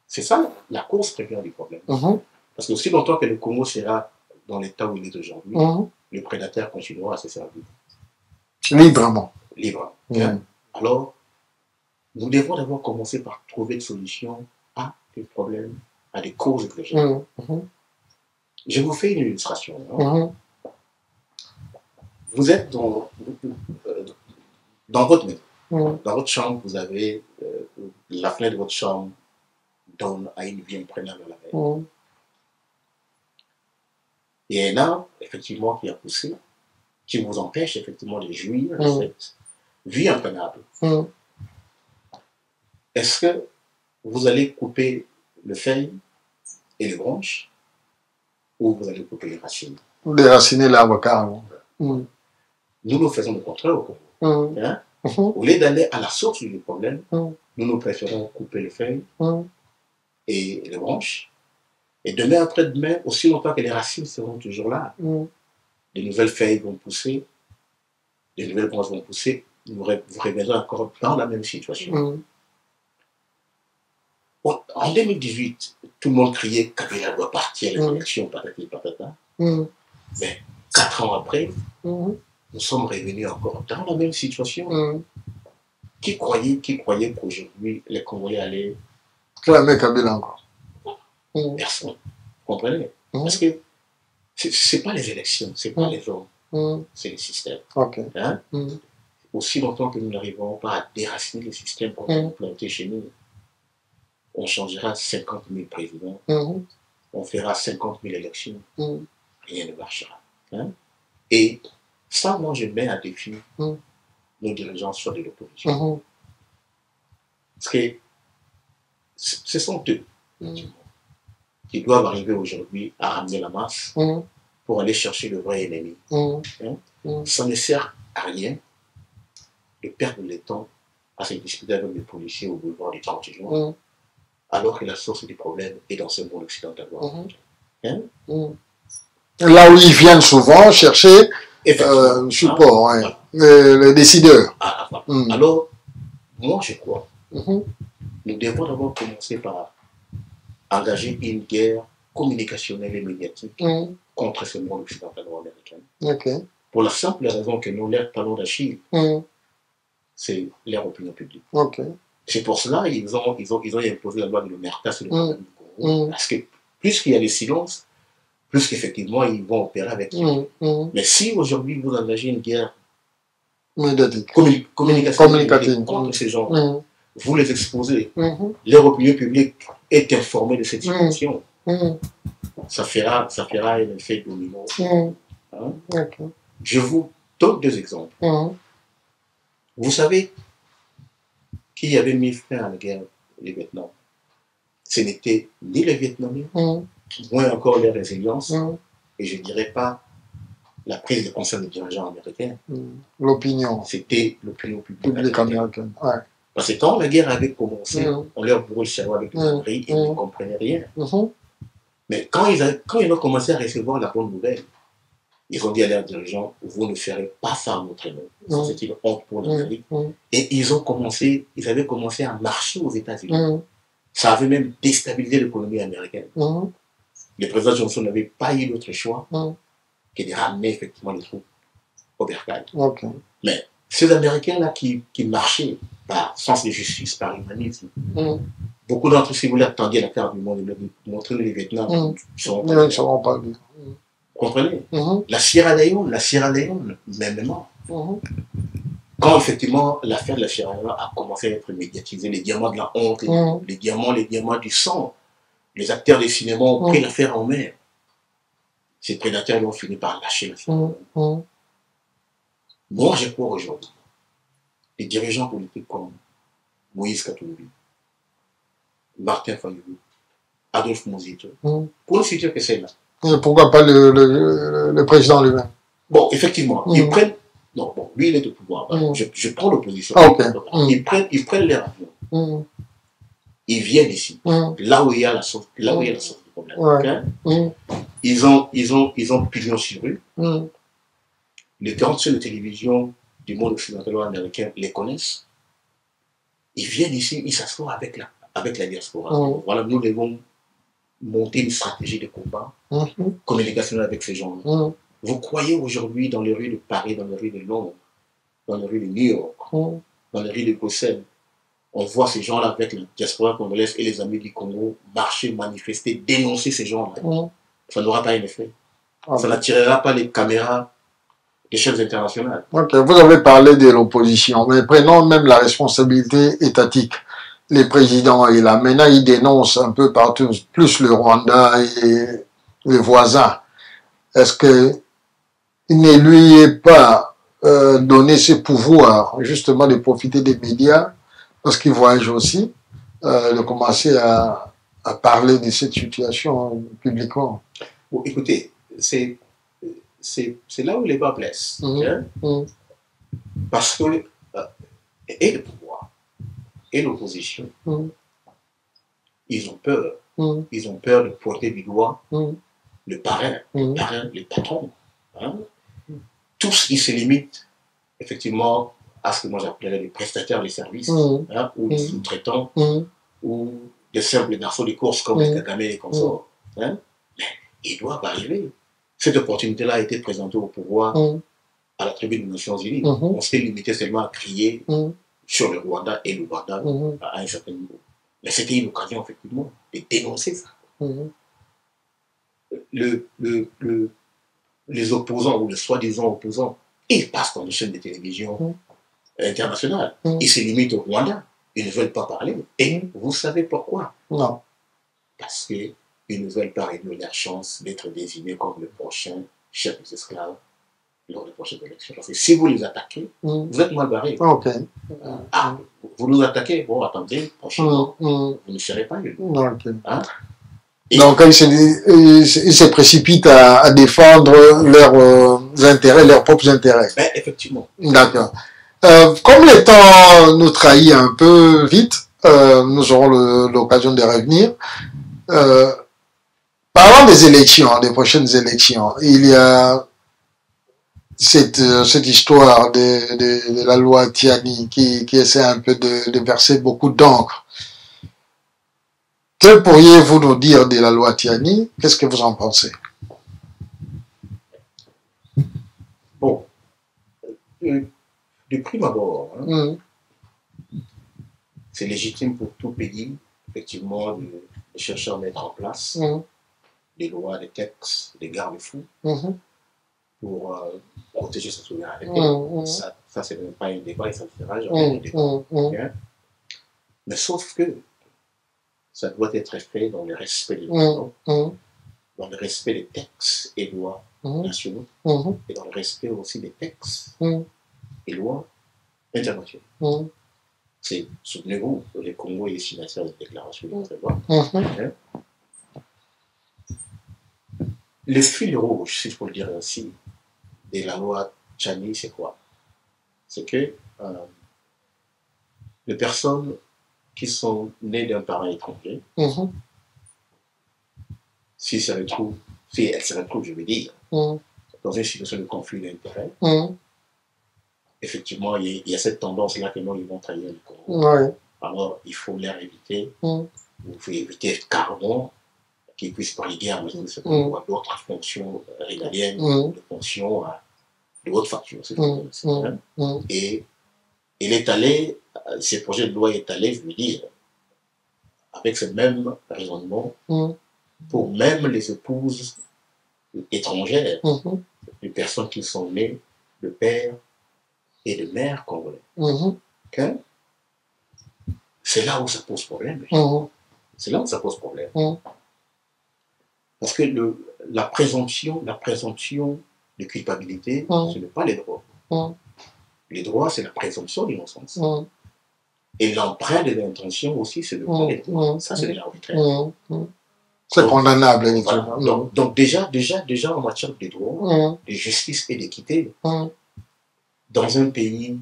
C'est ça la cause première du problème. Parce que aussi longtemps que le Congo sera dans l'état où il est aujourd'hui, le prédateur continuera à se servir. Librement. Alors, nous devons d'abord commencer par trouver une solution A, des problèmes, a des causes exogènes. Je vous fais une illustration. Hein. Vous êtes dans votre maison. Dans votre chambre, vous avez la fenêtre de votre chambre donne à une vue imprenable à la mer. Il y a un arbre, effectivement, qui a poussé, qui vous empêche, effectivement, de jouir de cette vue imprenable. Est-ce que vous allez couper le feuille et les branches ou vous allez couper les racines? Déraciner l'arbre carrément. Nous faisons le contraire au Congo. Hein? Au lieu d'aller à la source du problème, nous préférons couper les feuilles et les branches. Et demain, après-demain, aussi longtemps que les racines seront toujours là, de nouvelles feuilles vont pousser, de nouvelles branches vont pousser, vous reviendrez encore dans la même situation. En 2018, tout le monde criait qu'Abela doit partir à l'élection, patati patata. Mais 4 ans après, nous sommes revenus encore dans la même situation. Qui croyait qu'aujourd'hui, les Congolais allaient clamer Kabila encore? Personne. Vous comprenez? Parce que ce n'est pas les élections, ce n'est pas les hommes, c'est le système. Hein? Aussi longtemps que nous n'arriverons pas à déraciner le système qu'on a implanté chez nous, on changera 50 000 présidents, on fera 50 000 élections, rien ne marchera. Hein? Et ça, moi, je mets à défi nos dirigeants soit de l'opposition. Parce que ce sont eux qui doivent arriver aujourd'hui à ramener la masse pour aller chercher le vrai ennemi. Ça ne sert à rien de perdre le temps à se disputer avec les policiers au boulevard du 30 juin, alors que la source du problème est dans ce monde occidental. Là où ils viennent souvent chercher support, les décideurs. Alors, moi je crois, nous devons d'abord commencer par engager une guerre communicationnelle et médiatique contre ce monde occidental-américain. Pour la simple raison que nos leurs talons d'Achille, c'est leur opinion publique. C'est pour cela qu'ils ont imposé la loi de l'Omerta sur le problème du Congo. Parce que plus qu'il y a des silences, plus qu'effectivement ils vont opérer avec eux. Mais si aujourd'hui vous engagez une guerre communicative contre ces gens, vous les exposez, leur opinion publique est informée de cette situation, ça fera un effet domino. Je vous donne 2 exemples. Vous savez qui avait mis fin à la guerre du Vietnam? Ce n'était ni les Vietnamiens, moins encore leur résilience, et je ne dirais pas la prise de conscience des dirigeants américains. L'opinion. C'était l'opinion publique américaine. Parce que quand la guerre avait commencé, on leur brûle le cerveau avec les abris, ils ne comprenaient rien. Mais quand ils ont commencé à recevoir la bonne nouvelle, ils ont dit à leurs dirigeants, vous ne ferez pas ça à notre nom. Ça, c'était une honte pour l'Amérique. Et ils avaient commencé à marcher aux États-Unis. Ça avait même déstabilisé l'économie américaine. Le président Johnson n'avait pas eu d'autre choix que de ramener effectivement les troupes au Bercail. Mais ces Américains-là qui marchaient par sens de justice, par humanisme, beaucoup d'entre eux, si vous voulez, attendiez la carte du monde et leur montrer les Vietnam, ils ne seront pas vus. Vous comprenez? La Sierra Leone, mêmement. Quand effectivement l'affaire de la Sierra Leone a commencé à être médiatisée, les diamants de la honte, les diamants du sang, les acteurs des cinémas ont pris l'affaire en main. Ces prédateurs ont fini par lâcher la Sierra Leone. Moi, je crois aujourd'hui, les dirigeants politiques comme Moïse Katumbi, Martin Fayulu, Adolphe Muzito, pour ne citer que c'est là. Pourquoi pas le président lui-même? Bon, effectivement, ils prennent. Non, bon, lui, il est de pouvoir. Je prends l'opposition. Ils prennent leur avion. Ils viennent ici, là où il y a la source du problème. Ils ont pignon sur rue. Les grandes chaînes de télévision du monde occidental-américain les connaissent. Ils viennent ici, ils s'assoient avec la diaspora. Voilà, nous devons monter une stratégie de combat, communication avec ces gens-là. Vous croyez aujourd'hui dans les rues de Paris, dans les rues de Londres, dans les rues de New York, dans les rues de Bruxelles, on voit ces gens-là avec la diaspora congolaise et les amis du Congo marcher, manifester, dénoncer ces gens-là. Ça n'aura pas un effet. Ça n'attirera pas les caméras des chaînes internationales. Ok, vous avez parlé de l'opposition, mais prenons même la responsabilité étatique. Les présidents et là, maintenant ils dénoncent un peu partout, plus le Rwanda et les voisins. Est-ce que il ne lui est pas donné ce pouvoir justement de profiter des médias parce qu'il voyage aussi, de commencer à parler de cette situation publiquement? Bon, écoutez, c'est là où les bas blessent. Parce que et le pouvoir et l'opposition, ils ont peur. Ils ont peur de pointer du doigt le parrain, les patrons. Tous, ils se limitent effectivement à ce que moi j'appellerais les prestataires des services, ou les sous-traitants, ou des simples garçons de course comme les Kagame et les consorts. Il doit arriver. Cette opportunité-là a été présentée au pouvoir à la tribune des Nations Unies. On s'est limité seulement à crier sur le Rwanda et l'Ouganda à un certain niveau. Mais c'était une occasion, effectivement, de dénoncer ça. Les opposants, ou les soi-disant opposants, ils passent dans les chaînes de télévision internationales. Ils se limitent au Rwanda. Ils ne veulent pas parler. Et vous savez pourquoi? Non. Parce qu'ils ne veulent pas réduire leur chance d'être désignés comme le prochain chef des esclaves lors des prochaines élections. Parce que si vous les attaquez, vous êtes mal barrés. Ok. Vous nous attaquez, bon, attendez, prochainement, vous ne serez pas élus. Ok. Donc, ils se précipitent à défendre leurs intérêts, leurs propres intérêts. Ben, effectivement. D'accord. Comme le temps nous trahit un peu vite, nous aurons l'occasion de revenir. Parlant des élections, des prochaines élections, il y a cette histoire de la loi Tiani qui essaie un peu de verser beaucoup d'encre. Que pourriez-vous nous dire de la loi Tiani? Qu'est-ce que vous en pensez? Bon, de prime abord, c'est légitime pour tout pays, effectivement, de chercher à mettre en place des lois, des textes, des garde-fous pour protéger sa souveraineté. Ça c'est même pas un débat et ça ne sera jamais un débat. Mais sauf que ça doit être fait dans le respect des lois, dans le respect des textes et lois nationaux, et dans le respect aussi des textes et lois internationales. Souvenez-vous, le Congo est signataire de la déclaration des droits de l'homme. Le fil rouge, si je peux le dire ainsi, de la loi Tiani, c'est quoi? C'est que les personnes qui sont nées d'un parent étranger, si elles se retrouvent, je veux dire, dans une situation de conflit d'intérêts, effectivement, il y a cette tendance-là que nous, ils vont trahir le Congo. Alors, il faut les éviter. Il faut éviter carrément qu'ils puissent briguer à d'autres fonctions régaliennes, de fonctions de haute facture. Et il est allé, ces projets de loi est allé, je veux dire, avec ce même raisonnement, pour même les épouses étrangères, les personnes qui sont nées de père et de mère congolais. C'est là où ça pose problème. C'est là où ça pose problème. Parce que la présomption de culpabilité, ce n'est pas les droits. Les droits, c'est la présomption d'innocence. Et l'emprunt de l'intention aussi, c'est le pas les droits. Ça, c'est de l'arbitraire. C'est condamnable. Voilà. Donc déjà, en matière de droit, de justice et d'équité, dans un pays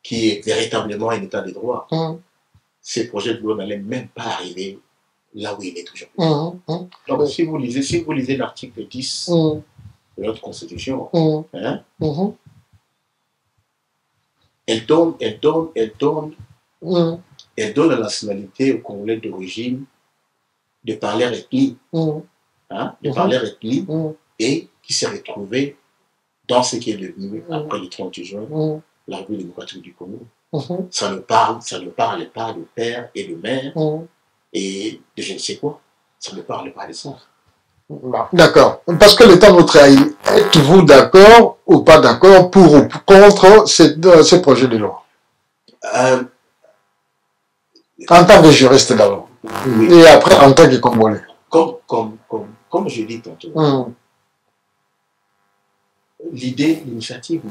qui est véritablement un état de droit, ces projets de loi n'allaient même pas arriver là où il est aujourd'hui. Donc si vous lisez l'article 10 de notre Constitution, elle donne la nationalité aux Congolais d'origine de par leur ethnie, et qui s'est retrouvé dans ce qui est devenu, après le 30 juin, la République démocratique du Congo. Ça ne parle pas de père et de mère et de je ne sais quoi. Ça ne parle pas de ça. D'accord. Parce que le temps nous trahit. Êtes-vous d'accord ou pas d'accord pour ou contre ce projet de loi? En tant que juriste d'abord. Oui. Et après en tant que Congolais. Comme je dis tantôt, l'idée, l'initiative,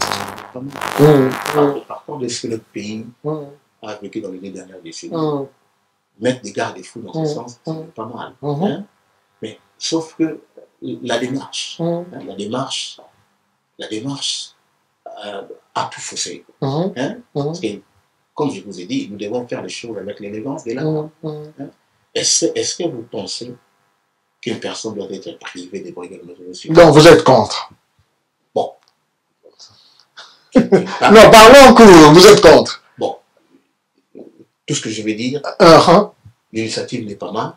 par contre, est-ce que le pays a vécu dans les dernières décennies, mettre des garde-fous dans ce sens, c'est pas mal. Hein? Mais sauf que la démarche, la démarche a tout faussé. Hein? Parce que, comme je vous ai dit, nous devons faire les choses avec l'élégance de l'art. Est-ce que vous pensez qu'une personne doit être privée des moyens de mesure? Donc vous êtes contre? Bon. Non, parlons en cours, vous êtes contre. Bon. Tout ce que je vais dire, l'initiative n'est pas mal.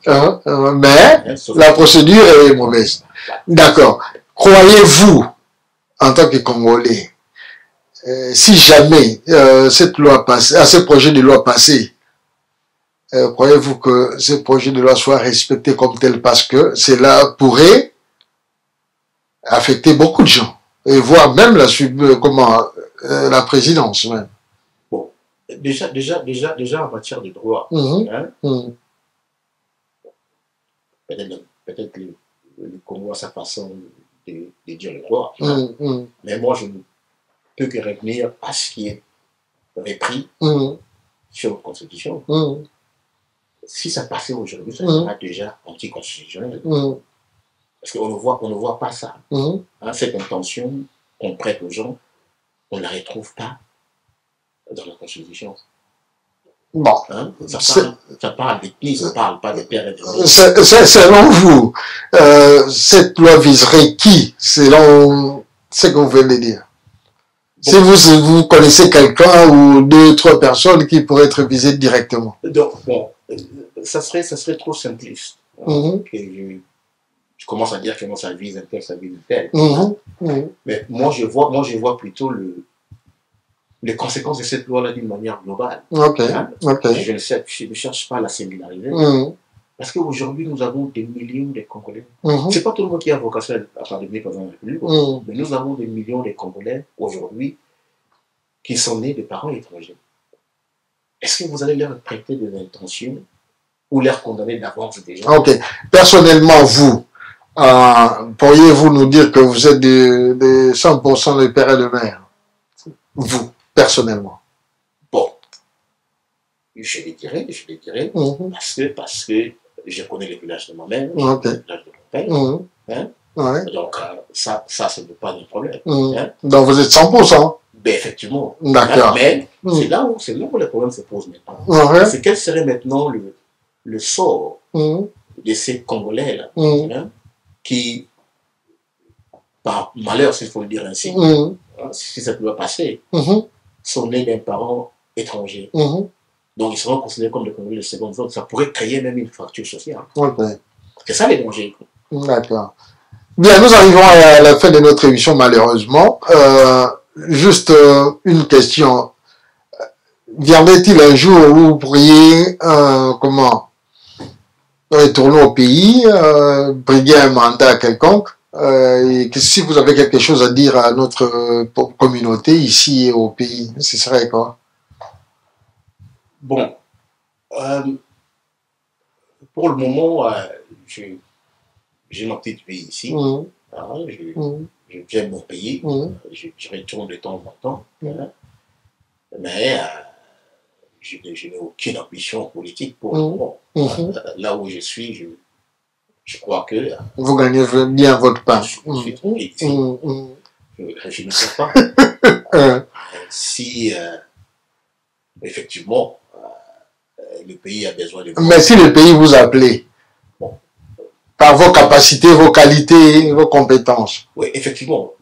Mais la procédure est mauvaise. D'accord. Croyez-vous, en tant que Congolais, si jamais cette loi passe, ce projet de loi passé, croyez-vous que ce projet de loi soit respecté comme tel, parce que cela pourrait affecter beaucoup de gens, et voire même la présidence même. Bon, déjà en matière de droit, peut-être le Congo a sa façon de dire le droit, mais moi je ne peux que revenir à ce qui est repris sur la Constitution. Si ça passait aujourd'hui, ça serait déjà anticonstitutionnel. Parce qu'on ne voit pas ça. Cette intention qu'on prête aux gens, on ne la retrouve pas dans la Constitution. Bon. Ça parle d'ethnie, ça ne parle pas de père et de mère. Selon vous, cette loi viserait qui, selon ce que vous venez de dire? Bon. Si vous connaissez quelqu'un ou 2 ou 3 personnes qui pourraient être visées directement. Donc, bon, ça serait trop simpliste. Je commence à dire que ça vise un tel, ça vise un tel. Mais moi, je vois plutôt les conséquences de cette loi-là d'une manière globale. Je ne cherche pas à la séminariser. Parce qu'aujourd'hui, nous avons des millions de Congolais. Ce n'est pas tout le monde qui a vocation à devenir président de la République. Mais nous avons des millions de Congolais aujourd'hui qui sont nés de parents étrangers. Est-ce que vous allez leur prêter des intentions ou leur condamner d'avance déjà? Ok. Personnellement, vous, pourriez-vous nous dire que vous êtes de 100% de père et de mère? Vous, personnellement. Bon. Je les dirais, parce que je connais le village de ma mère, le village de mon père. Donc, ça ce n'est pas un problème. Donc, vous êtes 100%? Ben, effectivement. D'accord. Mais c'est là où le problème se pose maintenant. C'est quel serait maintenant le sort de ces Congolais-là, qui, par malheur, s'il faut le dire ainsi, si ça peut passer, sont nés d'un parent étranger. Donc, ils seront considérés comme des Congolais de seconde zone. Ça pourrait créer même une fracture sociale. C'est ça les dangers. D'accord. Bien, nous arrivons à la fin de notre émission, malheureusement. Juste une question. Viendrait-il un jour où vous pourriez, retourner au pays, briguer un mandat quelconque, et que si vous avez quelque chose à dire à notre communauté ici au pays, ce serait quoi? Bon, pour le moment, j'ai mon petit pays ici. J'aime mon pays. Je retourne de temps en temps. Mais je n'ai aucune ambition politique pour le moment. Là où je suis, je crois que... vous gagnez bien votre pain. Je suis tranquille ici. Je ne sais pas si, effectivement, le pays a besoin de... Mais si le pays vous appelait, par vos capacités, vos qualités, vos compétences. Oui, effectivement.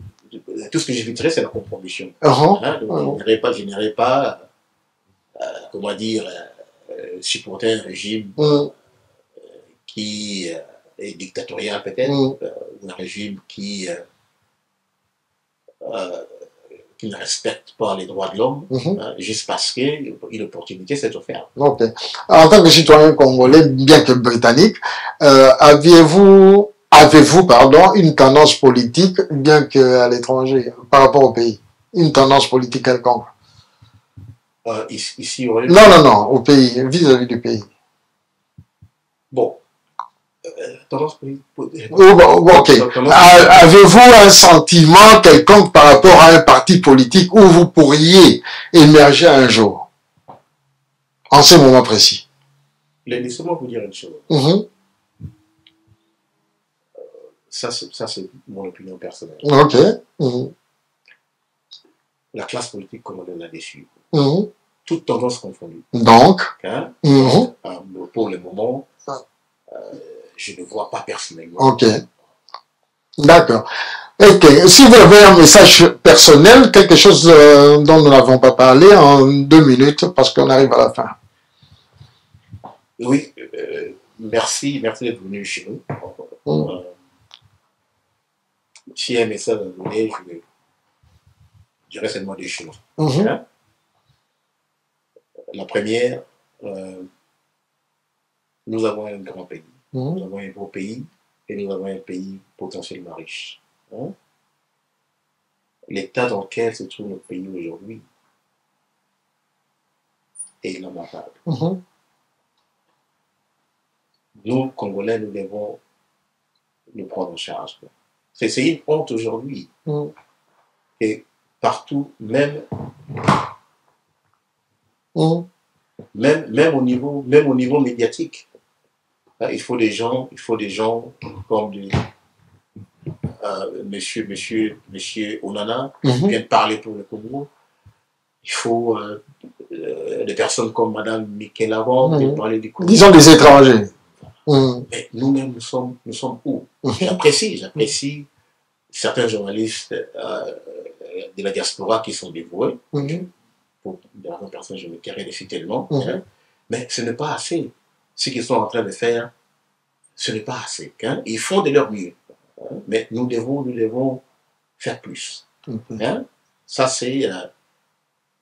Tout ce que j'éviterais, c'est la compromission. Donc, je n'irai pas comment dire, supporter un régime qui est dictatorial peut-être, ou un régime qui qui ne respectent pas les droits de l'homme, juste parce qu'une opportunité s'est offerte. Ok. En tant que citoyen congolais, bien que britannique, avez-vous, une tendance politique, bien qu'à l'étranger, par rapport au pays? Une tendance politique quelconque? Ici, non, au pays, vis-à-vis du pays. Bon. Tendance politique. Ok. Avez-vous un sentiment quelconque par rapport à un parti politique où vous pourriez émerger un jour, en ce moment précis? Laissez-moi vous dire une chose. Ça, c'est mon opinion personnelle. Ok. La classe politique congolaise l'a déçu. Toute tendance confondue. Donc, pour le moment, je ne vois pas personnellement. Ok. D'accord. Ok. Si vous avez un message personnel, quelque chose dont nous n'avons pas parlé, en 2 minutes, parce qu'on arrive à la fin. Oui. Merci d'être venu chez nous. Si un message à donner, je dirais seulement 2 choses. La première, nous avons un grand pays. Nous avons un beau pays et nous avons un pays potentiellement riche. L'état dans lequel se trouve notre pays aujourd'hui est lamentable. Nous, Congolais, nous devons nous prendre en charge. C'est une honte aujourd'hui. Et partout, même au niveau médiatique, il faut des gens comme monsieur Onana qui viennent parler pour le Congo. Il faut des personnes comme madame Mikel Avant qui viennent parler du Congo. Disons des étrangers. Mais nous-mêmes, nous sommes où? J'apprécie certains journalistes de la diaspora qui sont dévoués. Pour des raisons personnelles, je me tairai de citer le nom. Mais ce n'est pas assez. Ce qu'ils sont en train de faire, ce n'est pas assez. Ils font de leur mieux. Mais nous devons faire plus. Ça, c'est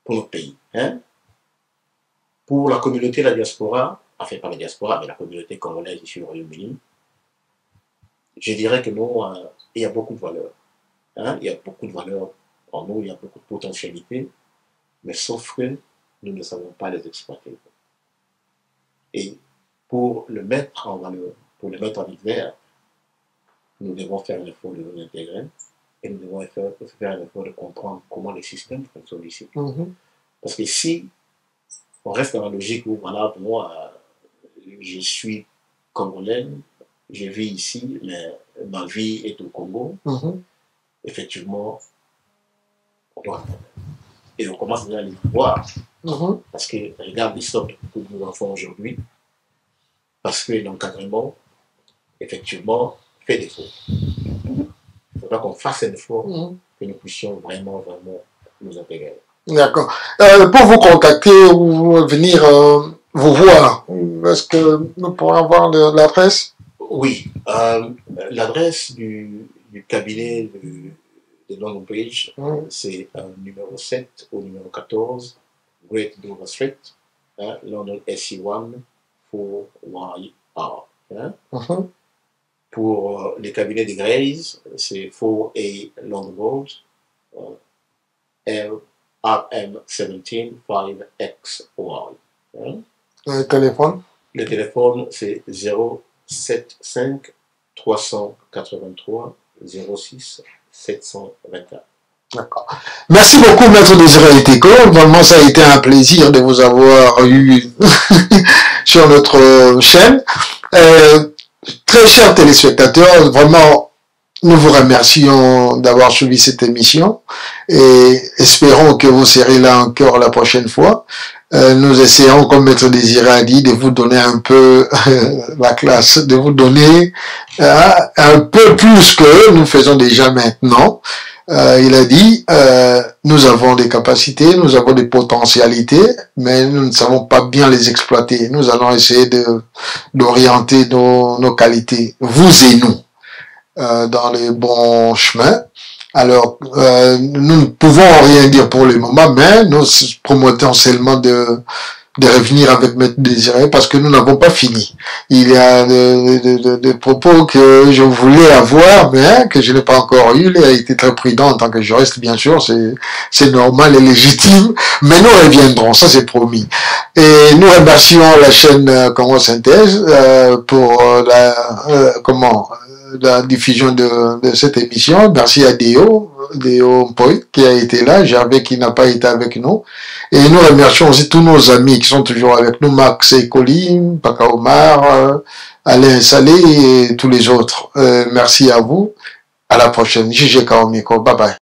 pour notre pays. Pour la communauté de la diaspora, enfin pas la diaspora, mais la communauté congolaise ici au Royaume-Uni, je dirais que nous, il y a beaucoup de valeurs. Il y a beaucoup de valeurs en nous, il y a beaucoup de potentialités, mais sauf que nous ne savons pas les exploiter. Et pour le mettre en valeur, pour le mettre en lumière, nous devons faire un effort de nous intégrer et nous devons faire un effort de comprendre comment les systèmes fonctionnent ici. Parce que si on reste dans la logique où, voilà, moi, je suis congolais, je vis ici, mais ma vie est au Congo, effectivement, on doit. Et on commence déjà à les voir. Parce que, regarde l'histoire de beaucoup de nos enfants aujourd'hui, parce que l'encadrement, effectivement, fait défaut. Il faudra qu'on fasse un effort que nous puissions vraiment nous intégrer. D'accord. Pour vous contacter ou venir vous voir, est-ce que nous pourrons avoir l'adresse? Oui. L'adresse du cabinet de London Bridge, c'est numéro 7 au numéro 14, Great Dover Street, London SE1 4YR. Pour les cabinets de Grays, c'est 4A London Road, RM17 5XY. Le téléphone? Le téléphone, c'est 075 383 06 724. D'accord. Merci beaucoup, Maître Désiré Eteko. Vraiment, ça a été un plaisir de vous avoir eu sur notre chaîne. Très chers téléspectateurs, vraiment, nous vous remercions d'avoir suivi cette émission et espérons que vous serez là encore la prochaine fois. Nous essayons, comme Maître Désiré a dit, de vous donner un peu la classe, de vous donner un peu plus que nous faisons déjà maintenant. Il a dit, nous avons des capacités, nous avons des potentialités, mais nous ne savons pas bien les exploiter. Nous allons essayer d'orienter nos qualités, vous et nous, dans les bons chemins. Alors, nous ne pouvons rien dire pour le moment, mais nous promotons seulement de revenir avec Maître Désiré parce que nous n'avons pas fini. Il y a des propos que je voulais avoir, mais que je n'ai pas encore eu. Il a été très prudent en tant que juriste, bien sûr, c'est normal et légitime, mais nous reviendrons, ça c'est promis. Et nous remercions la chaîne Congo Synthèse pour la diffusion de cette émission. Merci à Déo Mpoy qui a été là, Gervais qui n'a pas été avec nous. Et nous remercions aussi tous nos amis qui sont toujours avec nous, Max Ekoli, Paka Omar, Alain Salé et tous les autres. Merci à vous. À la prochaine. JG Kaomiko. Bye bye.